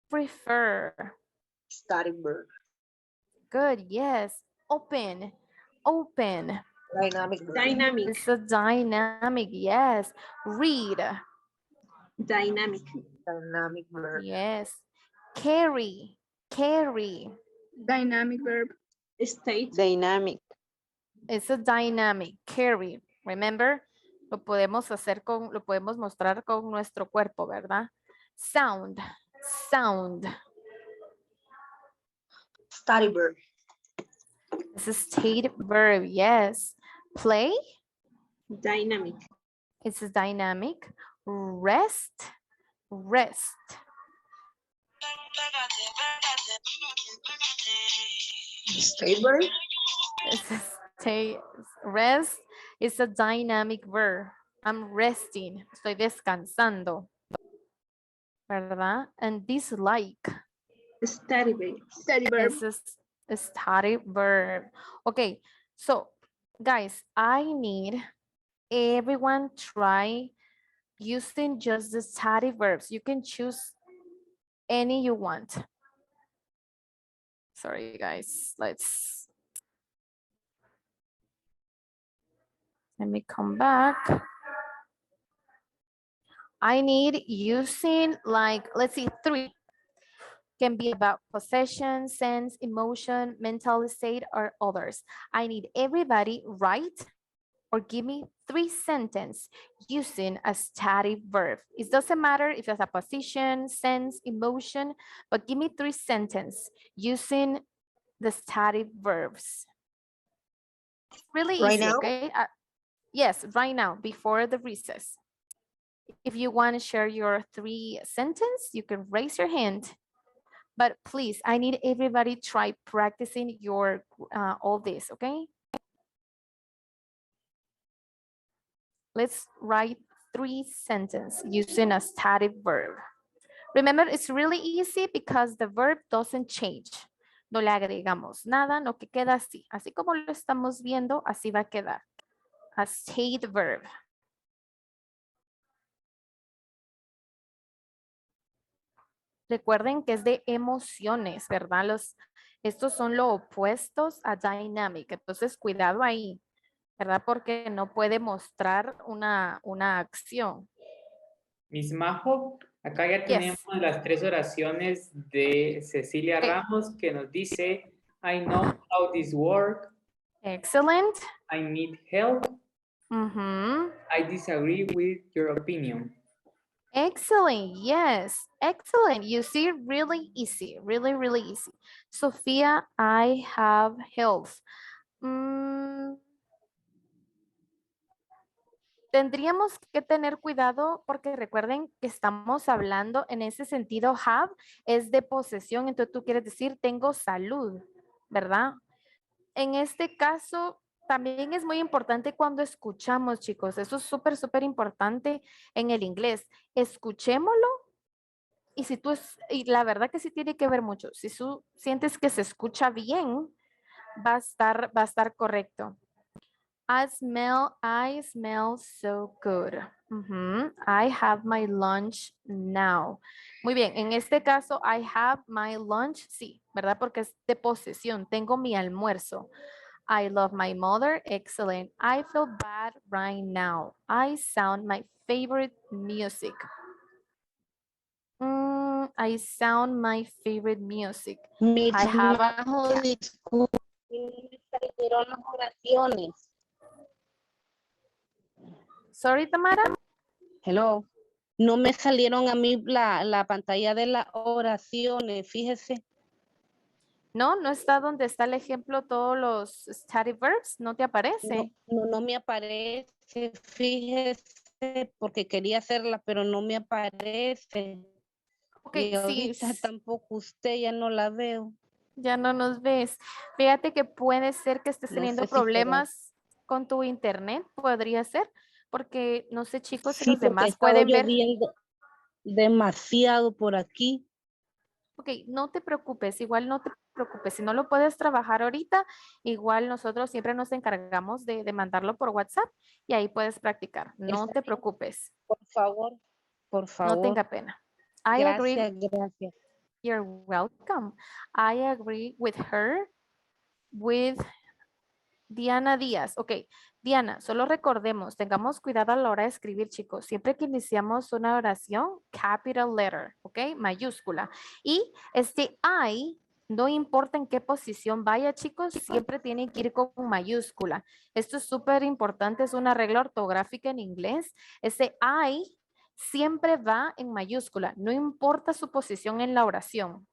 Prefer. Static verb. Good, yes. Open. Open. Dynamic verb. Dynamic. It's a dynamic, yes. Read. Dynamic. Dynamic verb. Yes. Carry. Carry. Dynamic verb. State. Dynamic. It's a dynamic. Carry. Remember? Lo podemos mostrar con nuestro cuerpo, ¿verdad? Sound. Sound. Static verb. It's a state verb, yes. Play. Dynamic. It's a dynamic. Rest. Rest. Stative verb. It's a stay, rest is a dynamic verb. I'm resting, estoy descansando, ¿verdad? And dislike Static verb. is a static verb. Okay, so guys, I need everyone try using just the static verbs. You can choose any you want. Sorry, guys. Let me come back. I need using like, let's see, 3. Can be about possession, sense, emotion, mental state, or others. I need everybody write or give me 3 sentences using a static verb. It doesn't matter if it's a position, sense, emotion, but give me 3 sentences using the static verbs. It's really Right easy, now? okay? Yes, right now, before the recess. If you want to share your 3 sentences, you can raise your hand. But please, I need everybody try practicing your all this, okay? Let's write 3 sentences using a static verb. Remember, it's really easy because the verb doesn't change. No le agregamos nada, no que queda así. Así como lo estamos viendo, así va a quedar. A state verb. Recuerden que es de emociones, ¿verdad? Estos son los opuestos a dynamic. Entonces, cuidado ahí, ¿verdad? Porque no puede mostrar una acción. Miss Majo, acá ya tenemos Yes. las 3 oraciones de Cecilia Okay. Ramos que nos dice, I know how this works, Excellent. I need help, Mhm. I disagree with your opinion. Excellent. Yes. Excellent. You see, really easy. Really, really easy. Sophia, I have health. Tendríamos que tener cuidado porque recuerden que estamos hablando en ese sentido, have es de posesión, entonces tú quieres decir tengo salud, ¿verdad? En este caso, también es muy importante cuando escuchamos, chicos, eso es súper, súper importante en el inglés. Escuchémoslo y si tú, y la verdad que sí tiene que ver mucho, si tú sientes que se escucha bien, va a estar correcto. I smell so good. I have my lunch now. Muy bien, en este caso, I have my lunch, sí, ¿verdad? Porque es de posesión, tengo mi almuerzo. I love my mother, excellent. I feel bad right now. I sound my favorite music. I sound my favorite music. Mis I have a Majo, cat. disculpe, no me salieron las oraciones. Sorry, Tamara. Hello. No me salieron a mí la pantalla de las oraciones, fíjese. No, no está donde está el ejemplo todos los static verbs, no te aparece. No me aparece, fíjese, porque quería hacerla, pero no me aparece. Ok, Y sí, ahorita tampoco usted, ya no la veo. ya no nos ves. Fíjate que puede ser que estés No teniendo sé si será. problemas con tu internet, podría ser, porque no sé, chicos, si Sí, los porque ha demás estado pueden ver. lloviendo demasiado por aquí. Ok, no te preocupes, igual no te preocupes. Si no lo puedes trabajar ahorita, igual nosotros siempre nos encargamos de mandarlo por WhatsApp y ahí puedes practicar. No Está te bien, preocupes, por no favor. tenga pena. I agree. Gracias. You're welcome. I agree with her, with Diana Díaz. Ok, Diana, solo recordemos, tengamos cuidado a la hora de escribir, chicos. Siempre que iniciamos una oración, capital letter, ok, mayúscula. Y este I, no importa en qué posición vaya, chicos, siempre tiene que ir con mayúscula. Esto es súper importante, es una regla ortográfica en inglés. Ese I siempre va en mayúscula, no importa su posición en la oración.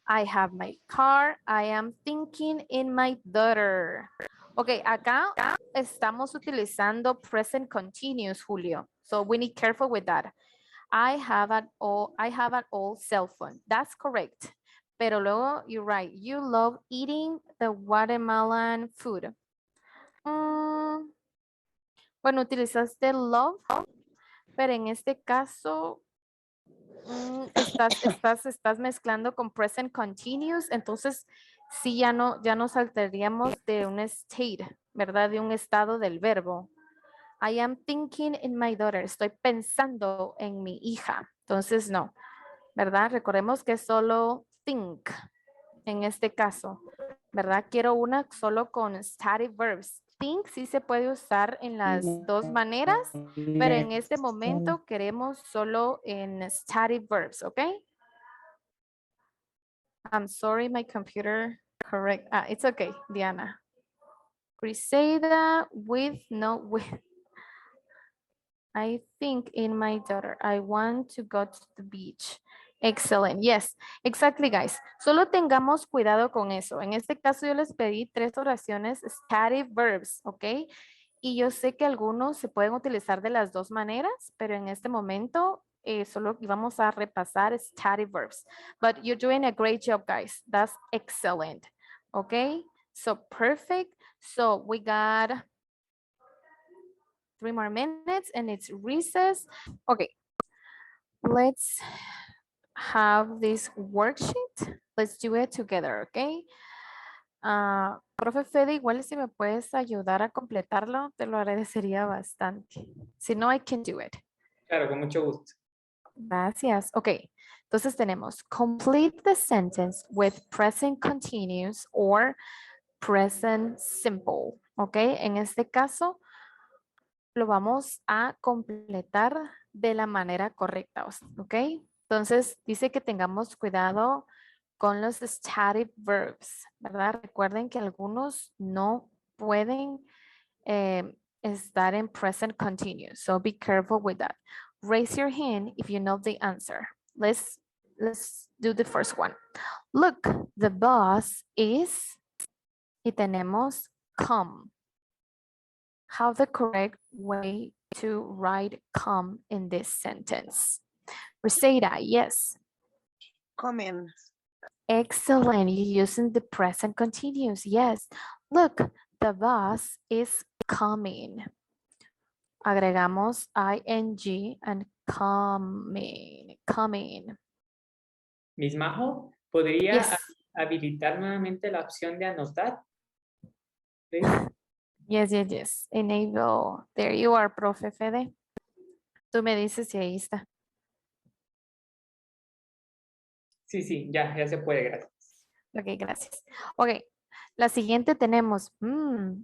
I have my car. I am thinking in my daughter. Ok, acá estamos utilizando present continuous, Julio. So we need careful with that. I have an old cell phone. That's correct. Pero luego, you're right. You love eating the watermelon food. Bueno, utilizaste love, pero en este caso estás mezclando con present continuous, entonces sí ya no saltaríamos de un state, ¿verdad? De un estado del verbo. I am thinking in my daughter. Estoy pensando en mi hija. Entonces no, ¿verdad? Recordemos que es solo think en este caso, ¿verdad? Quiero una solo con stative verbs. Think sí se puede usar en las dos maneras, pero en este momento queremos solo en stative verbs, ¿ok? I'm sorry, my computer, correct. It's okay, Diana. Griselda with, no, with. I think in my daughter, I want to go to the beach. Excellent. Yes, exactly, guys. Solo tengamos cuidado con eso. En este caso yo les pedí 3 oraciones stative verbs, ¿ok? Y yo sé que algunos se pueden utilizar de las dos maneras, pero en este momento solo vamos a repasar stative verbs. But you're doing a great job, guys. That's excellent. ¿Ok? So perfect. So we got 3 more minutes and it's recess. Okay, let's have this worksheet. Let's do it together, okay? Profe Fede, igual si me puedes ayudar a completarlo, te lo agradecería bastante. Si no, I can do it. Claro, con mucho gusto. Gracias. Ok, entonces tenemos complete the sentence with present continuous or present simple. Ok, en este caso lo vamos a completar de la manera correcta, ¿ok? Entonces dice que tengamos cuidado con los stative verbs, ¿verdad? Recuerden que algunos no pueden estar en present continuous, so be careful with that. Raise your hand if you know the answer. Let's do the first one. Look, the bus is, y tenemos come. How the correct way to write come in this sentence? Reseda, yes. Comen. Excellent. You're using the present continuous. Yes. Look, the bus is coming. Agregamos ing and coming. Coming. Miss Majo, ¿podría Yes. habilitar nuevamente la opción de anotar? Please? Yes. Enable. There you are, profe Fede. Tú me dices si ahí está. Sí, ya se puede, gracias. Ok, gracias. Ok, la siguiente tenemos,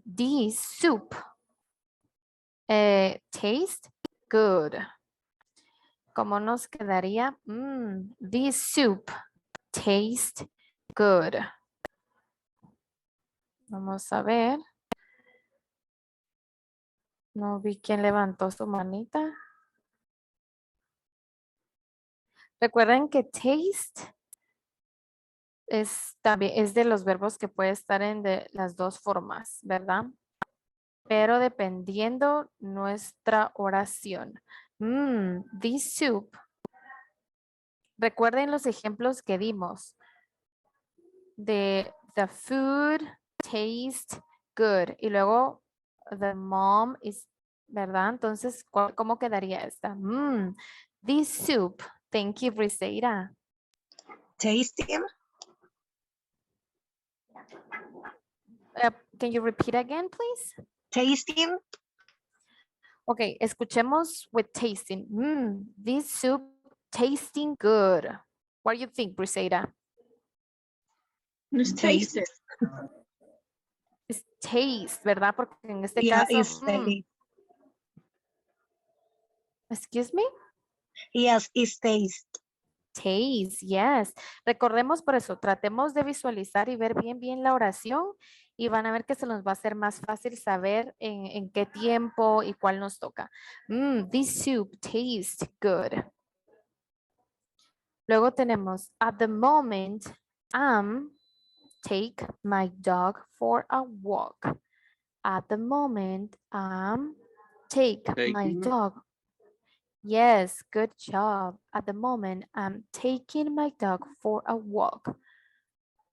this soup taste good. ¿Cómo nos quedaría? This soup taste good. Vamos a ver. No vi quién levantó su manita. Recuerden que taste también es de los verbos que puede estar en las dos formas, ¿verdad? Pero dependiendo nuestra oración. This soup. Recuerden los ejemplos que dimos. The food tastes good. Y luego the mom is, ¿verdad? Entonces, ¿cómo quedaría esta? This soup. Thank you, Briseida. Tasting. Can you repeat again, please? Tasting. Okay, escuchemos with tasting. This soup tasting good. What do you think, Briseida? It's tasted. Es taste, ¿verdad? Porque en este Yeah, caso... it's taste. Excuse me? Yes, it's taste. Taste, yes. Recordemos por eso, tratemos de visualizar y ver bien la oración y van a ver que se nos va a hacer más fácil saber en qué tiempo y cuál nos toca. This soup tastes good. Luego tenemos, at the moment, take my dog for a walk. At the moment, take my dog. Yes, good job. At the moment, I'm taking my dog for a walk.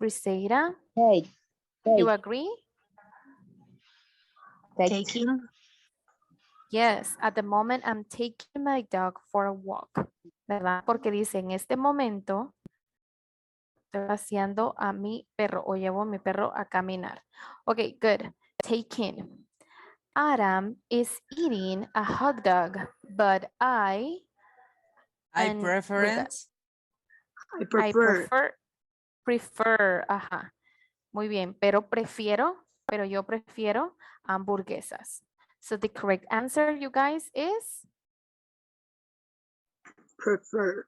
Briseida, Take, you take, agree? take. Taking. Yes, at the moment I'm taking my dog for a walk, ¿verdad? Porque dice, en este momento estoy paseando a mi perro o llevo a mi perro a caminar. Okay, good. Taking. Adam is eating a hot dog, but I and we got- preference. I I prefer. prefer, ajá. Muy bien, pero yo prefiero hamburguesas. So the correct answer, you guys, is Prefer.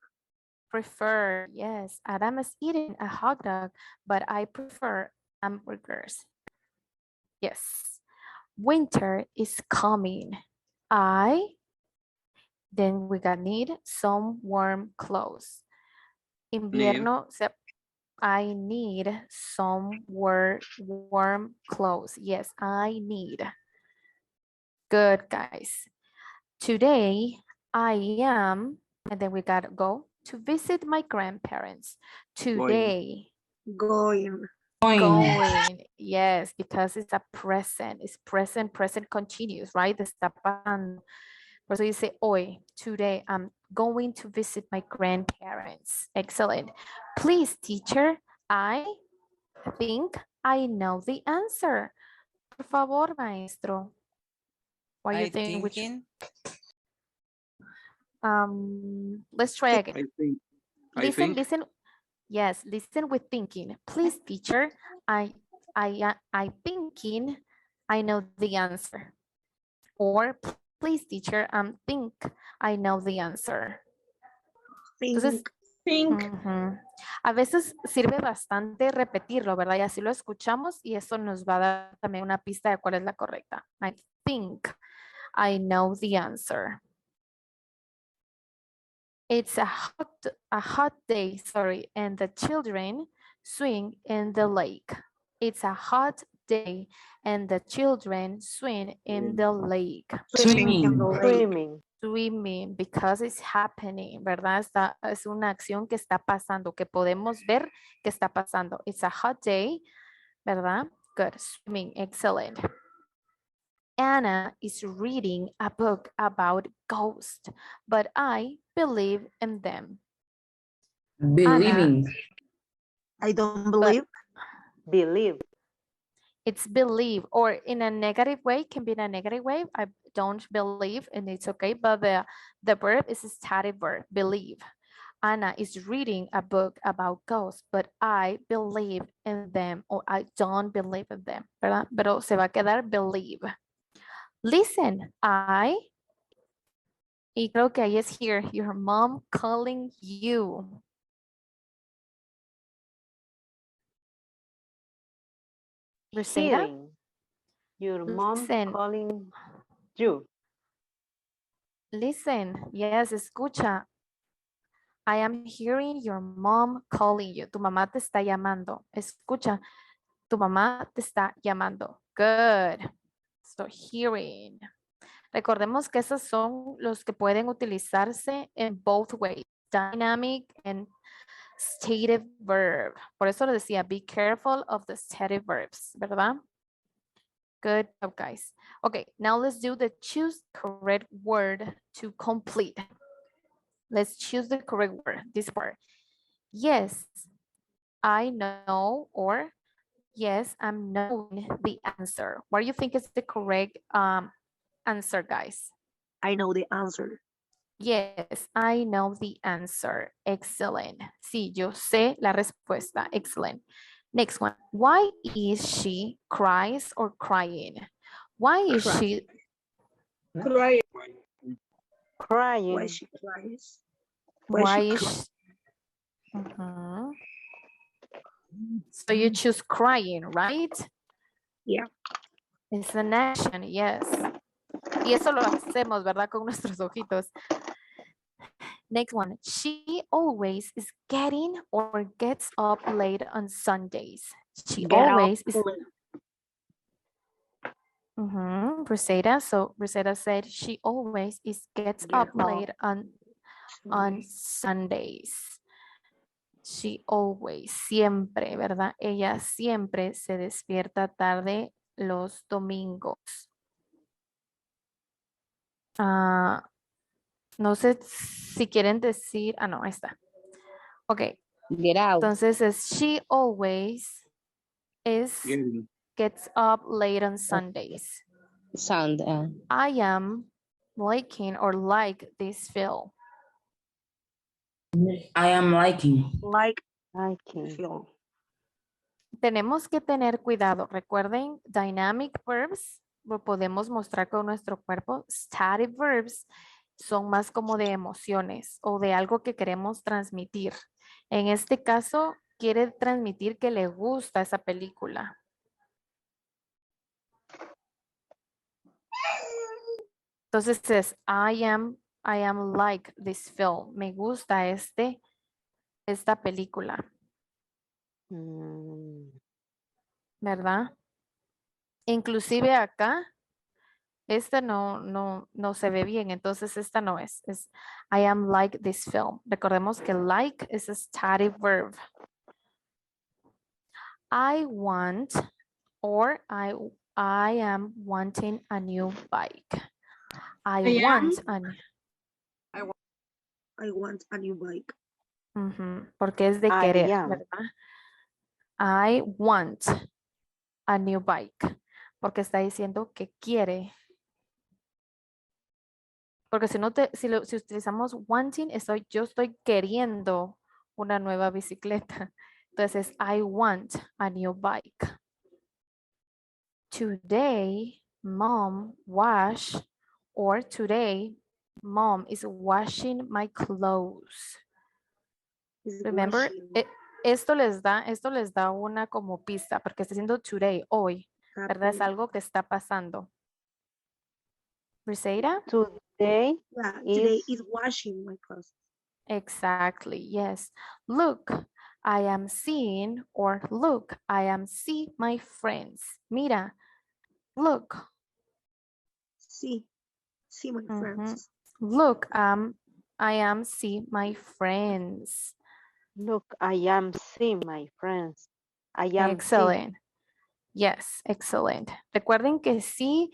prefer. Yes, Adam is eating a hot dog, but I prefer hamburgers. Yes. Winter is coming. Then we got need some warm clothes. Invierno, I need some warm clothes. Yes, I need. Good, guys. Today, I am, and then we gotta go to visit my grandparents. Today, Going. going, yes, because it's a present. It's present continuous, right? Está pasando. Por eso dice hoy, today, I'm going to visit my grandparents. Excellent. Please, teacher, I think I know the answer. Por favor, maestro. What do you I think? thinking. Let's try again. I think. Listen. Yes, listen with thinking. Please, teacher, I thinking I know the answer. Or please, teacher, think I know the answer. Entonces, Think. a veces sirve bastante repetirlo, ¿verdad? Y así lo escuchamos y eso nos va a dar también una pista de cuál es la correcta. I think I know the answer. It's a hot day, and the children swing in the lake. It's a hot day and the children swim in the lake. Swimming because it's happening, ¿verdad? Es una acción que está pasando, que podemos ver que está pasando. It's a hot day, ¿verdad? Good, swimming, excellent. Anna is reading a book about ghosts, but I believe in them. Believing. I don't believe. Believe. It's believe, or in a negative way, can be in a negative way. I don't believe, and it's okay, but the verb is a stative verb, believe. Anna is reading a book about ghosts, but I believe in them, or I don't believe in them, ¿verdad? Pero se va a quedar believe. Listen, y creo que ahí es here, your mom calling you. Hearing. Your mom Listen. calling you. Listen, yes, escucha. I am hearing your mom calling you. Tu mamá te está llamando. Escucha, tu mamá te está llamando. Good. So, hearing. Recordemos que esos son los que pueden utilizarse en both ways. Dynamic and stative verb. Por eso le decía, be careful of the stative verbs, ¿verdad? Good job, guys. Okay, now let's do the choose correct word to complete. Let's choose the correct word, this part. Yes, I know, or yes, I'm knowing the answer. What do you think is the correct answer, guys? I know the answer. Yes, I know the answer. Excellent. Sí, yo sé la respuesta. Excellent. Next one. Why is she cries or crying? Why is she Crying. Crying. Why she cries? Why is she... Mhm. So you choose crying, right? Yeah. It's an action, yes. Y eso lo hacemos, ¿verdad? Con nuestros ojitos. Next one. She always is getting or gets up late on Sundays. She Get always up is... late. Rosetta. So Rosetta said she always gets up late on Sundays. She always, siempre, ¿verdad? Ella siempre se despierta tarde los domingos. No sé si quieren decir, no, ahí está. Ok, Get out. entonces es she always gets up late on Sundays. Sound. I am liking or like this film. I am liking. Like Liking. film. Tenemos que tener cuidado. Recuerden, dynamic verbs lo podemos mostrar con nuestro cuerpo. Static verbs son más como de emociones o de algo que queremos transmitir. En este caso, quiere transmitir que le gusta esa película. Entonces es I am like this film. Me gusta esta película. ¿Verdad? Inclusive acá, esta no se ve bien, entonces esta no es. Es I am like this film. Recordemos que like es a stative verb. I want or I am wanting a new bike. I want a new bike. porque es de I querer, am. ¿verdad? I want a new bike. Porque está diciendo que quiere. Porque si utilizamos wanting, yo estoy queriendo una nueva bicicleta. Entonces, I want a new bike. Today, mom today, mom is washing my clothes. Remember, esto les da una como pista, porque está diciendo today, hoy, ¿verdad? Es algo que está pasando. Briseida? Today is washing my clothes. Exactly, yes. Look, I am seeing, or look, I am see my friends. Mira, look. See my friends. Look, I am see my friends. Look, I am seeing my friends. I am Excellent. Yes, excellent. Recuerden que sí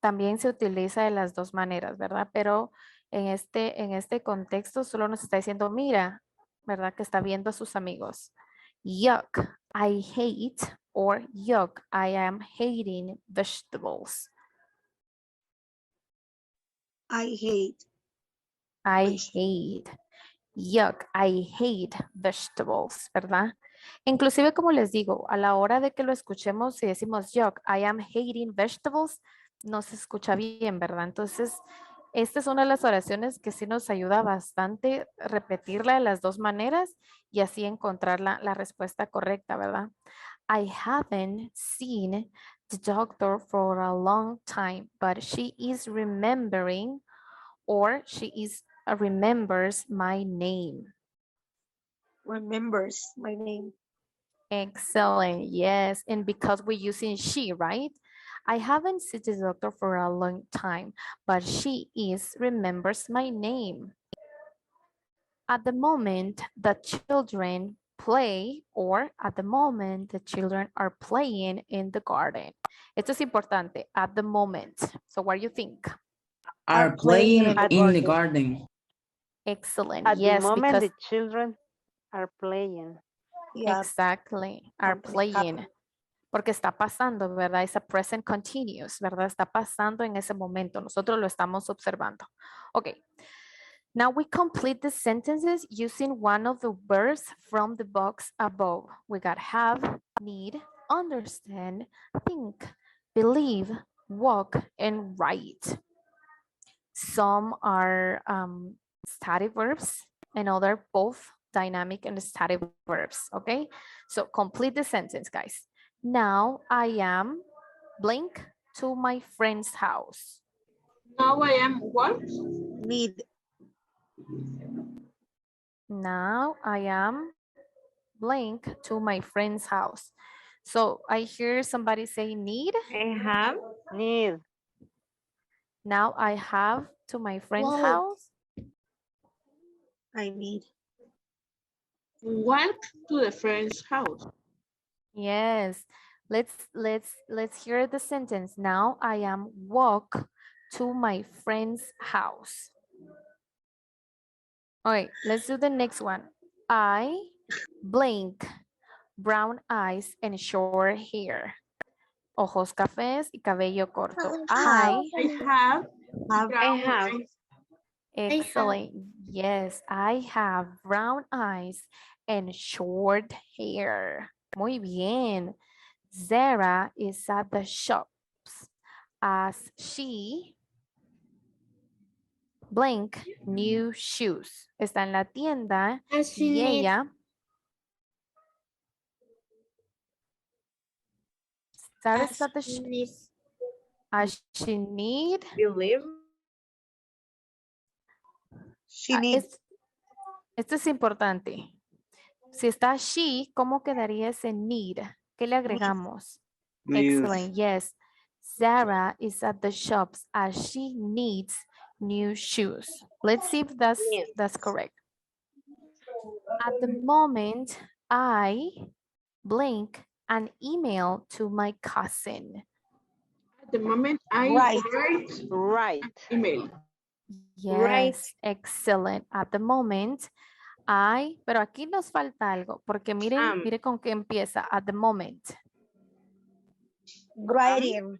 también se utiliza de las dos maneras, ¿verdad? Pero en este contexto solo nos está diciendo, mira, ¿verdad? Que está viendo a sus amigos. Yuck, I hate, or yuck, I am hating vegetables. I hate. Yuck, I hate vegetables, ¿verdad? Inclusive como les digo, a la hora de que lo escuchemos, si decimos yuck, I am hating vegetables, no se escucha bien, ¿verdad? Entonces, esta es una de las oraciones que sí nos ayuda bastante repetirla de las dos maneras y así encontrar la respuesta correcta, ¿verdad? I haven't seen the doctor for a long time, but she is remembering, or she is remembers my name. Remembers my name. Excellent, yes. And because we're using she, right? I haven't seen the doctor for a long time, but she remembers my name. At the moment, the children play, or at the moment, the children are playing in the garden. Esto es importante, at the moment. So what do you think? Are playing in the garden. Excellent, At yes, the moment, because the children are playing. Yeah. exactly, are playing. Porque está pasando, ¿verdad? Es a present continuous, ¿verdad? Está pasando en ese momento. Nosotros lo estamos observando. Okay. Now we complete the sentences using one of the verbs from the box above. We got have, need, understand, think, believe, walk, and write. Some are static verbs and other both dynamic and static verbs, okay? So complete the sentence, guys. Now I am blank to my friend's house. Now I am what? Need. Now I am blank to my friend's house. So I hear somebody say need. I have. Need. Now I have to my friend's Walk. house. I need. Walk to the friend's house. Yes. Let's hear the sentence. Now I am walk to my friend's house. All right, let's do the next one. I blink, brown eyes and short hair. Ojos cafés y cabello corto. Have. I have Have. brown have. eyes. Excellent. Yes, I have brown eyes and short hair. Muy bien. Zara is at the shops as she blank new shoes. Está en la tienda y ella Zara is at the shops as she need. Believe. She needs. Esto es importante. Si está she, ¿cómo quedaría ese need? ¿Qué le agregamos? Excellent, yes. Sarah is at the shops as she needs new shoes. Let's see if that's correct. At the moment, I blink an email to my cousin. At the moment, I Right. write Right. email. Yes, Right. excellent. At the moment, pero aquí nos falta algo, porque miren, mire con qué empieza. At the moment. Writing.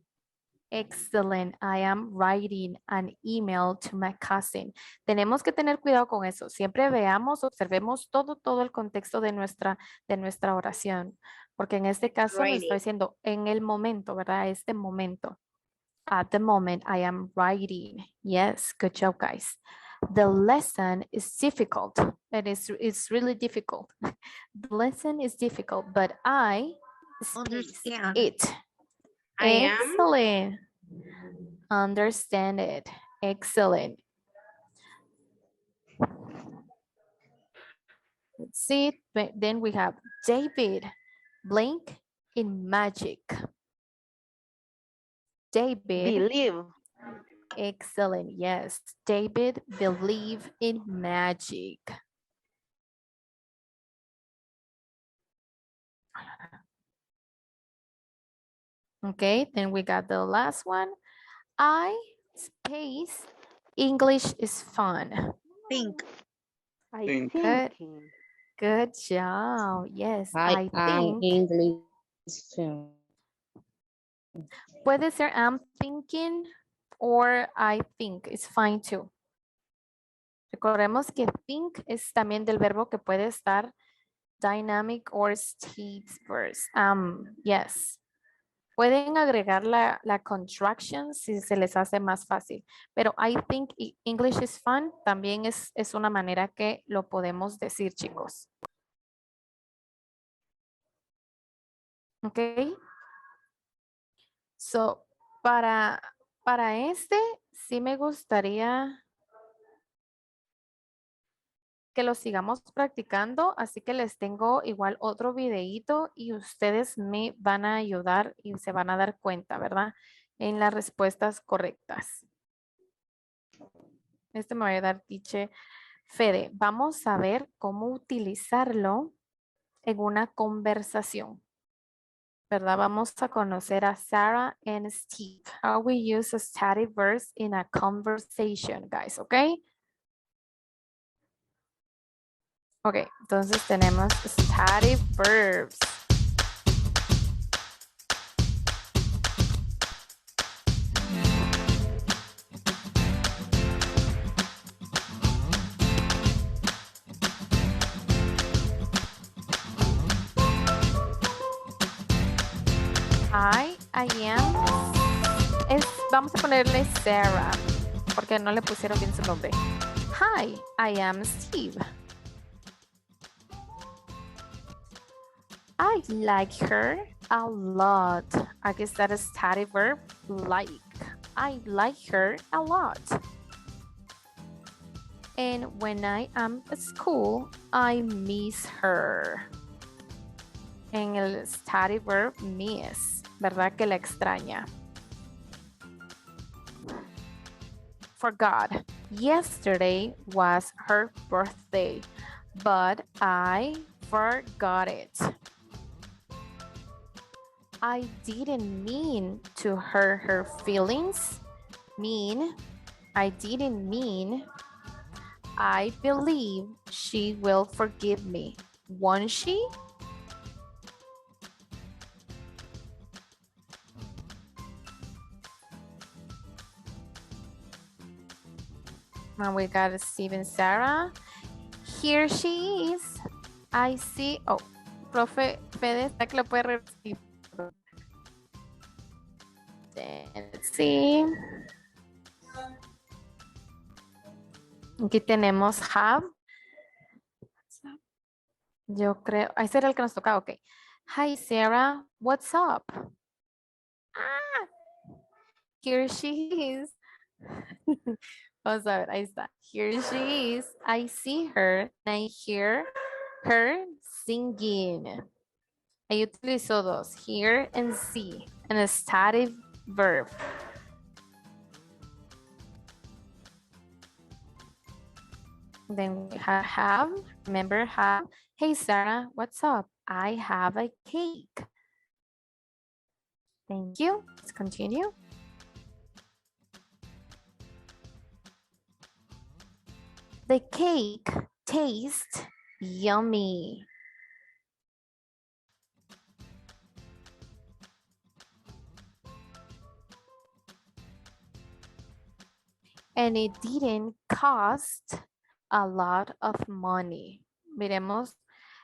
Excellent. I am writing an email to my cousin. Tenemos que tener cuidado con eso. Siempre veamos, observemos todo el contexto de nuestra oración. Porque en este caso nos está diciendo en el momento, ¿verdad? Este momento. At the moment, I am writing. Yes, good job, guys. The lesson is difficult. It's really difficult. The lesson is difficult, but I Understand. it. Excellent. Understand it. Excellent. Let's see. Then we have David blink in magic. David. Believe. Excellent. Yes. David believe in magic. Okay, then we got the last one. I space English is fun. Think. I Think. thinking. Good job. Yes, I think. English too. Puede ser I'm thinking or I think. It's fine too. Recordemos que think es también del verbo que puede estar dynamic or stative verbs. Yes. Pueden agregar la contraction si se les hace más fácil. Pero I think English is fun también es una manera que lo podemos decir, chicos. Ok. So, para este, sí me gustaría que lo sigamos practicando, así que les tengo igual otro videíto y ustedes me van a ayudar y se van a dar cuenta, ¿verdad? En las respuestas correctas. Este me va a ayudar, teacher Fede. Vamos a ver cómo utilizarlo en una conversación, ¿verdad? Vamos a conocer a Sarah and Steve. How we use a stative verbs in a conversation, guys, ¿ok? Ok, entonces tenemos stative verbs. I am. Vamos a ponerle Sarah, porque no le pusieron bien su nombre. Hi, I am Steve. I like her a lot. Aquí está el stative verb, like. I like her a lot. And when I am at school, I miss her. En el stative verb miss, ¿verdad? Que la extraña. Forgot. Yesterday was her birthday, but I forgot it. I didn't mean to hurt her feelings. I didn't mean. I believe she will forgive me. Won't she? And we got Steve and Sarah. Here she is. I see. Oh, profe Fede, está que lo puede repetir. Let's see. Aquí tenemos have. Yo creo, ese era el que nos tocaba, ok. Hi Sarah, what's up? Ah, here she is. Vamos a ver, ahí está. Here she is. I see her. I hear her singing. Ahí utilizó dos, hear and see, and a stative verb. Then we have, remember have. Hey Sarah, what's up? I have a cake. Thank you. Let's continue. The cake tastes yummy. And it didn't cost a lot of money. Miremos,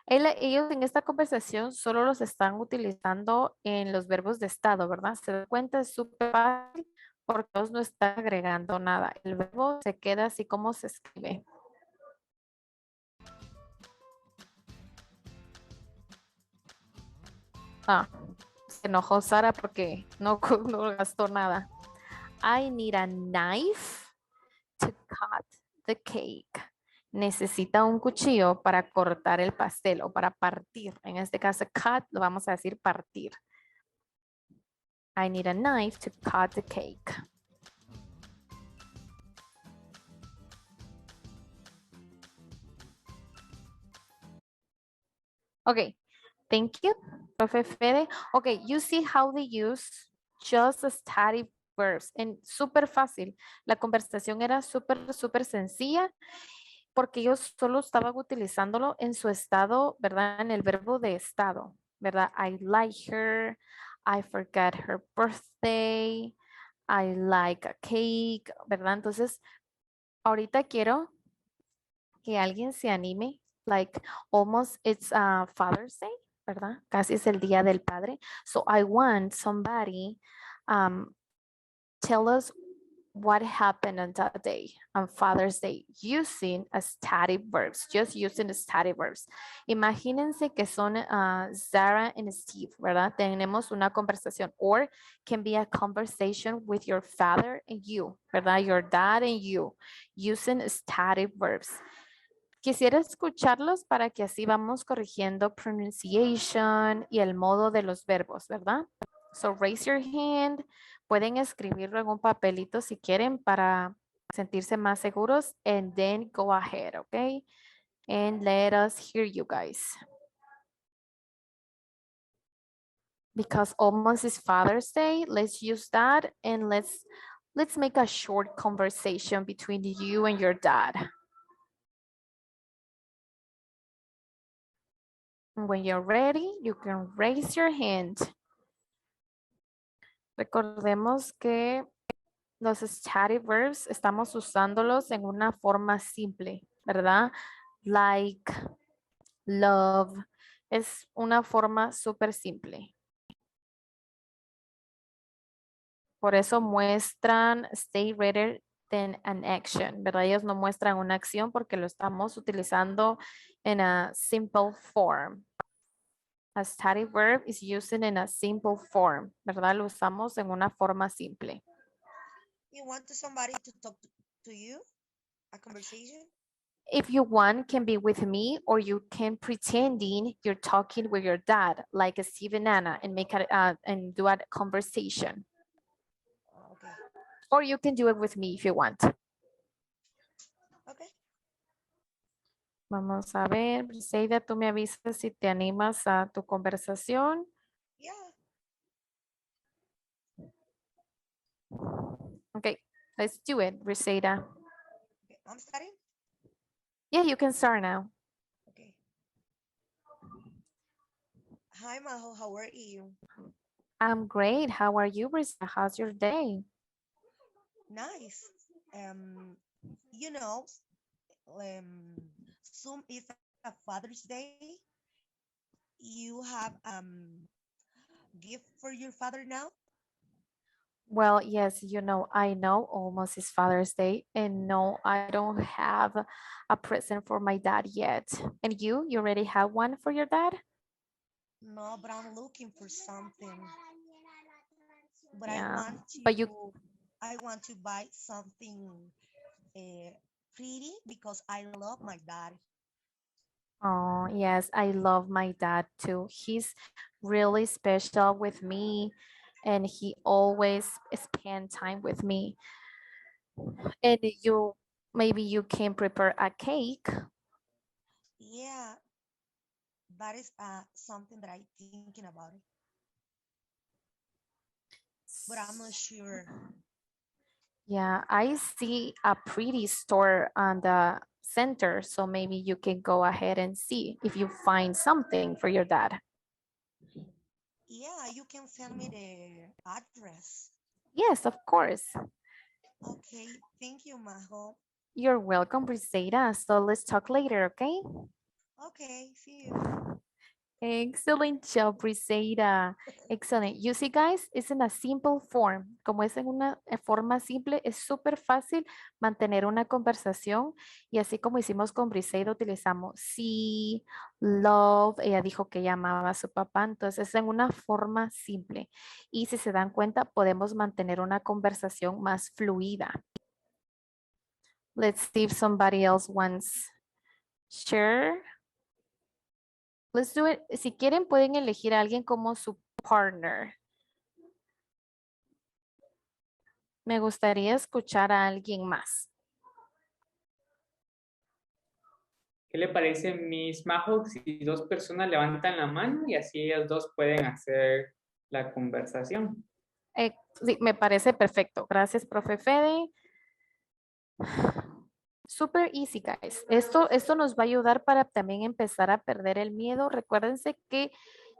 ellos en esta conversación solo los están utilizando en los verbos de estado, ¿verdad? Se da cuenta, es súper fácil porque ellos no están agregando nada. El verbo se queda así como se escribe. Ah, se enojó Sara porque no, no gastó nada. I need a knife to cut the cake. Necesita un cuchillo para cortar el pastel o para partir. En este caso, cut, lo vamos a decir partir. I need a knife to cut the cake. Okay, thank you, Profe Fede. Okay, you see how they use just stative verbs. And súper fácil. La conversación era súper sencilla porque yo solo estaba utilizándolo en su estado, ¿verdad? En el verbo de estado, ¿verdad? I like her, I forgot her birthday, I like a cake, ¿verdad? Entonces, ahorita quiero que alguien se anime, like almost it's Father's Day, ¿verdad? Casi es el Día del Padre. So I want somebody tell us what happened on that day, on Father's Day, using a stative verbs, just using the stative verbs. Imagínense que son Sarah and Steve, ¿verdad? Tenemos una conversación, or can be a conversation with your father and you, ¿verdad? Your dad and you, using stative verbs. Quisiera escucharlos para que así vamos corrigiendo pronunciation y el modo de los verbos, ¿verdad? So raise your hand. Pueden escribirlo en un papelito si quieren para sentirse más seguros. And then go ahead, okay? And let us hear you guys. Because almost is Father's Day, let's use that and let's make a short conversation between you and your dad. When you're ready, you can raise your hand. Recordemos que los stative verbs estamos usándolos en una forma simple, ¿verdad? Like, love, es una forma súper simple. Por eso muestran stay rather than an action, ¿verdad? Ellos no muestran una acción porque lo estamos utilizando en a simple form. A stative verb is used in a simple form, ¿verdad? Lo usamos en una forma simple. You want somebody to talk to you? A conversation? If you want, can be with me, or you can pretending you're talking with your dad, like Steve and Anna, and make it and do a conversation. Okay. Or you can do it with me if you want. Okay. Vamos a ver, Briseida, tú me avisas si te animas a tu conversación. Yeah. Okay, let's do it, Briseida. Okay. I'm starting. Yeah, you can start now. Okay. Hi, Majo. How are you? I'm great. How are you, Briseida? How's your day? Nice. You know, soon is a Father's Day. You have gift for your father now? Well, yes, you know, I know almost is Father's Day, and no, I don't have a present for my dad yet. And you already have one for your dad? No, but I'm looking for something. But Yeah, but you, I want to buy something pretty because I love my dad. oh, yes, I love my dad too. He's really special with me, and he always spend time with me. And you, maybe you can prepare a cake. Yeah, that is something that I'm thinking about it, but I'm not sure. Yeah, I see a pretty store on the center, so maybe you can go ahead and see if you find something for your dad. Yeah, you can send me the address. Yes, of course. Okay, thank you, Majo. You're welcome, Briseida. So let's talk later, okay? Okay, see you. Excellent job, Briseida. Excellent. You see, guys, it's in a simple form. Como es en una forma simple, es súper fácil mantener una conversación. Y así como hicimos con Briseida, utilizamos sí, love. Ella dijo que llamaba a su papá. Entonces, es en una forma simple. Y si se dan cuenta, podemos mantener una conversación más fluida. Let's see if somebody else wants share. Let's do it. Si quieren, pueden elegir a alguien como su partner. Me gustaría escuchar a alguien más. ¿Qué le parece, Miss Majo, si dos personas levantan la mano y así ellas dos pueden hacer la conversación? Sí, me parece perfecto. Gracias, profe Fede. Super easy, guys. Esto nos va a ayudar para también empezar a perder el miedo. Recuérdense que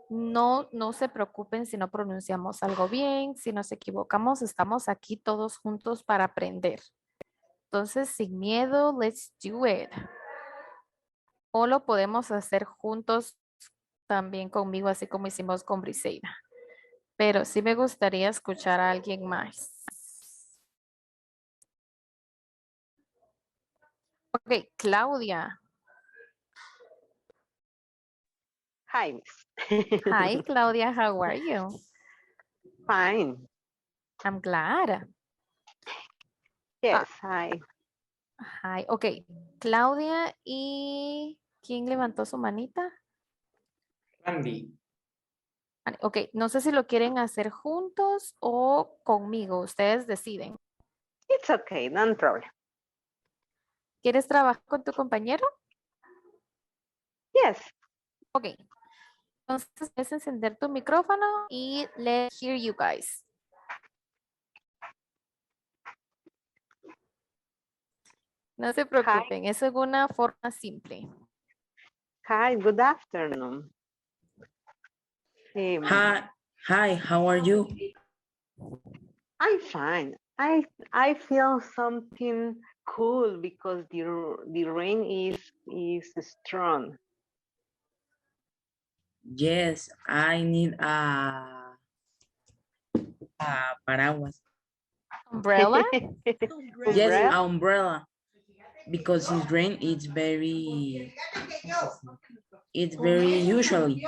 no se preocupen si no pronunciamos algo bien, si nos equivocamos, estamos aquí todos juntos para aprender. Entonces, sin miedo, let's do it. O lo podemos hacer juntos también conmigo, así como hicimos con Briseida. Pero sí me gustaría escuchar a alguien más. Ok, Claudia. Hi, Miss. Hi, Claudia, how are you? Fine. I'm glad. Yes, hi. Hi, ok. Claudia y... ¿Quién levantó su manita? Randy. Ok, no sé si lo quieren hacer juntos o conmigo. Ustedes deciden. It's okay, no problem. ¿Quieres trabajar con tu compañero? Yes. Ok. Entonces, puedes encender tu micrófono y let's hear you guys. No se preocupen, es una forma simple. Hi, good afternoon. Hi, how are you? I'm fine. I feel something cool because the rain is strong. Yes, I need a paraguas. Umbrella? Yes, Umbrella? umbrella. Because it's rain, it's very usually.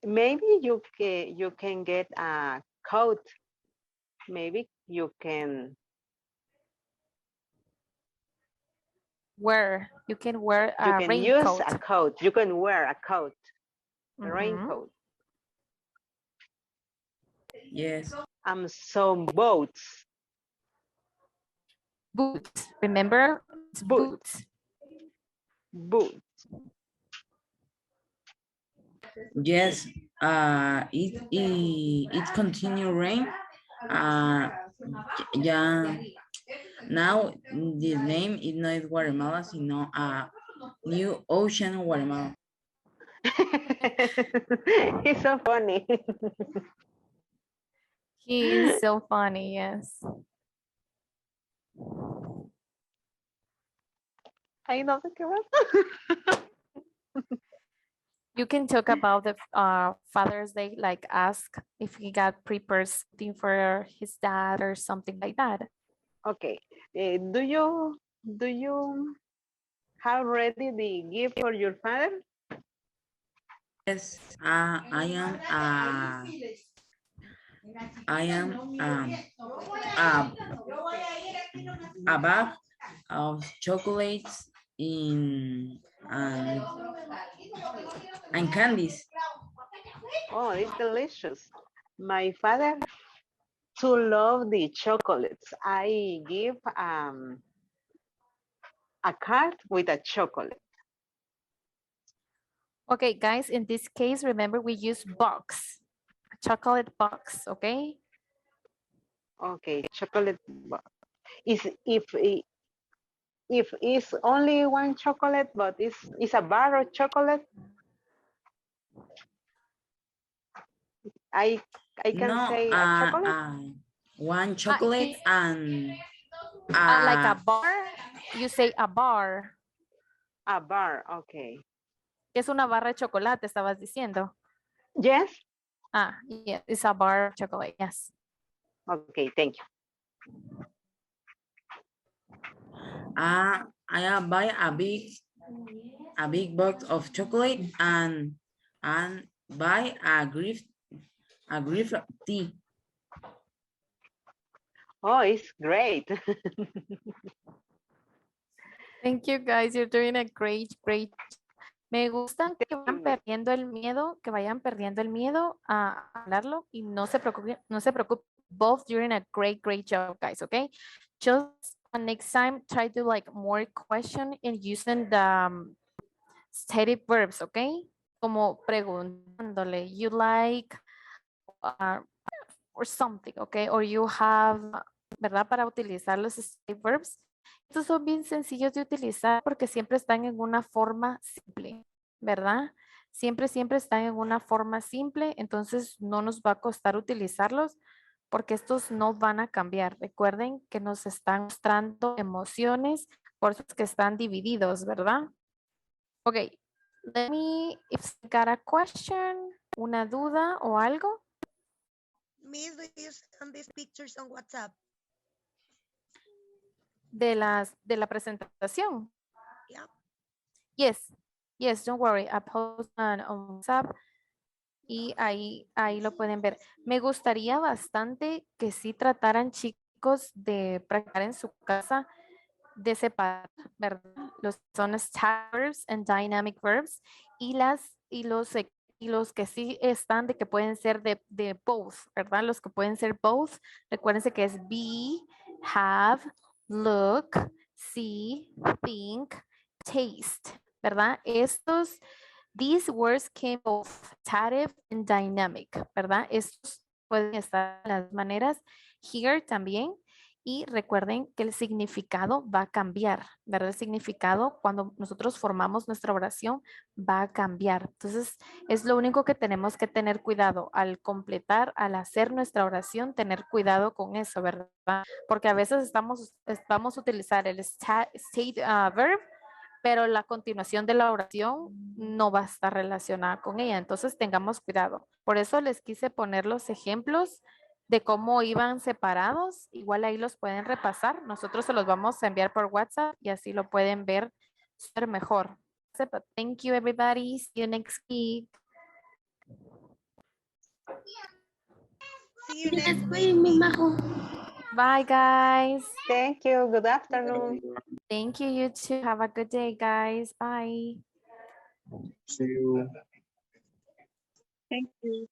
Maybe you can get a coat. Maybe you can wear. You can wear You a can use raincoat. a coat. You can wear a coat, a Mhm. raincoat. Yes. Some boats. Boots. Remember, it's Boots. boots. Boots. Yes. It continue rain. Yeah. Now the name is not Guatemala, sino New Ocean Guatemala. It's so funny. He is so funny, yes. Ay, no sé qué más. You can talk about the Father's Day, like ask if he got prepared something for his dad or something like that. Okay. Do you have ready the gift for your father? Yes. I am a bag of chocolates in and candies. Oh, it's delicious. My father to love the chocolates. I give a card with a chocolate. Okay, guys, in this case, remember we use box, a chocolate box, okay? Okay, chocolate. Is if it's only one chocolate, but it's a bar of chocolate, I can No, say a chocolate. one chocolate and like a bar, you say a bar. A bar, okay. Es una barra de chocolate, estabas diciendo. Yes. Yeah, it's a bar of chocolate, yes. Okay, thank you. I buy a big box of chocolate and buy a gift tea. Oh, it's great. Thank you, guys. You're doing a great. Me gusta que vayan perdiendo el miedo a hablarlo y no se preocupen. Both doing a great job, guys, okay? Just next time, try to like more question and using the stative verbs, okay? Como preguntándole, you like or something, okay? Or you have, ¿verdad? Para utilizar los stative verbs. Estos son bien sencillos de utilizar porque siempre están en una forma simple, ¿verdad? Siempre están en una forma simple, entonces no nos va a costar utilizarlos porque estos no van a cambiar. Recuerden que nos están mostrando emociones, por eso es que están divididos, ¿verdad? Ok, let me, if you got a question, una duda o algo. Miss, do you send these pictures on WhatsApp? De la presentación. Yeah. Yes, don't worry. I post on WhatsApp y ahí lo pueden ver. Me gustaría bastante que sí trataran, chicos, de practicar en su casa, de separar, ¿verdad? Los son stative verbs and dynamic verbs y los que sí están de que pueden ser de both, ¿verdad? Los que pueden ser both, recuérdense que es be, have, look, see, think, taste, ¿verdad? These words can both stative and dynamic, ¿verdad? Estos pueden estar de las maneras here también. Y recuerden que el significado va a cambiar, ¿verdad? El significado cuando nosotros formamos nuestra oración va a cambiar. Entonces, es lo único que tenemos que tener cuidado al completar, al hacer nuestra oración, tener cuidado con eso, ¿verdad? Porque a veces vamos a utilizar el state verb, pero la continuación de la oración no va a estar relacionada con ella. Entonces, tengamos cuidado. Por eso les quise poner los ejemplos de cómo iban separados. Igual ahí los pueden repasar. Nosotros se los vamos a enviar por WhatsApp y así lo pueden ver súper mejor. Thank you, everybody. See you next week. See you next week. Bye, guys. Thank you. Good afternoon. Thank you, you too. Have a good day, guys. Bye. See you. Thank you.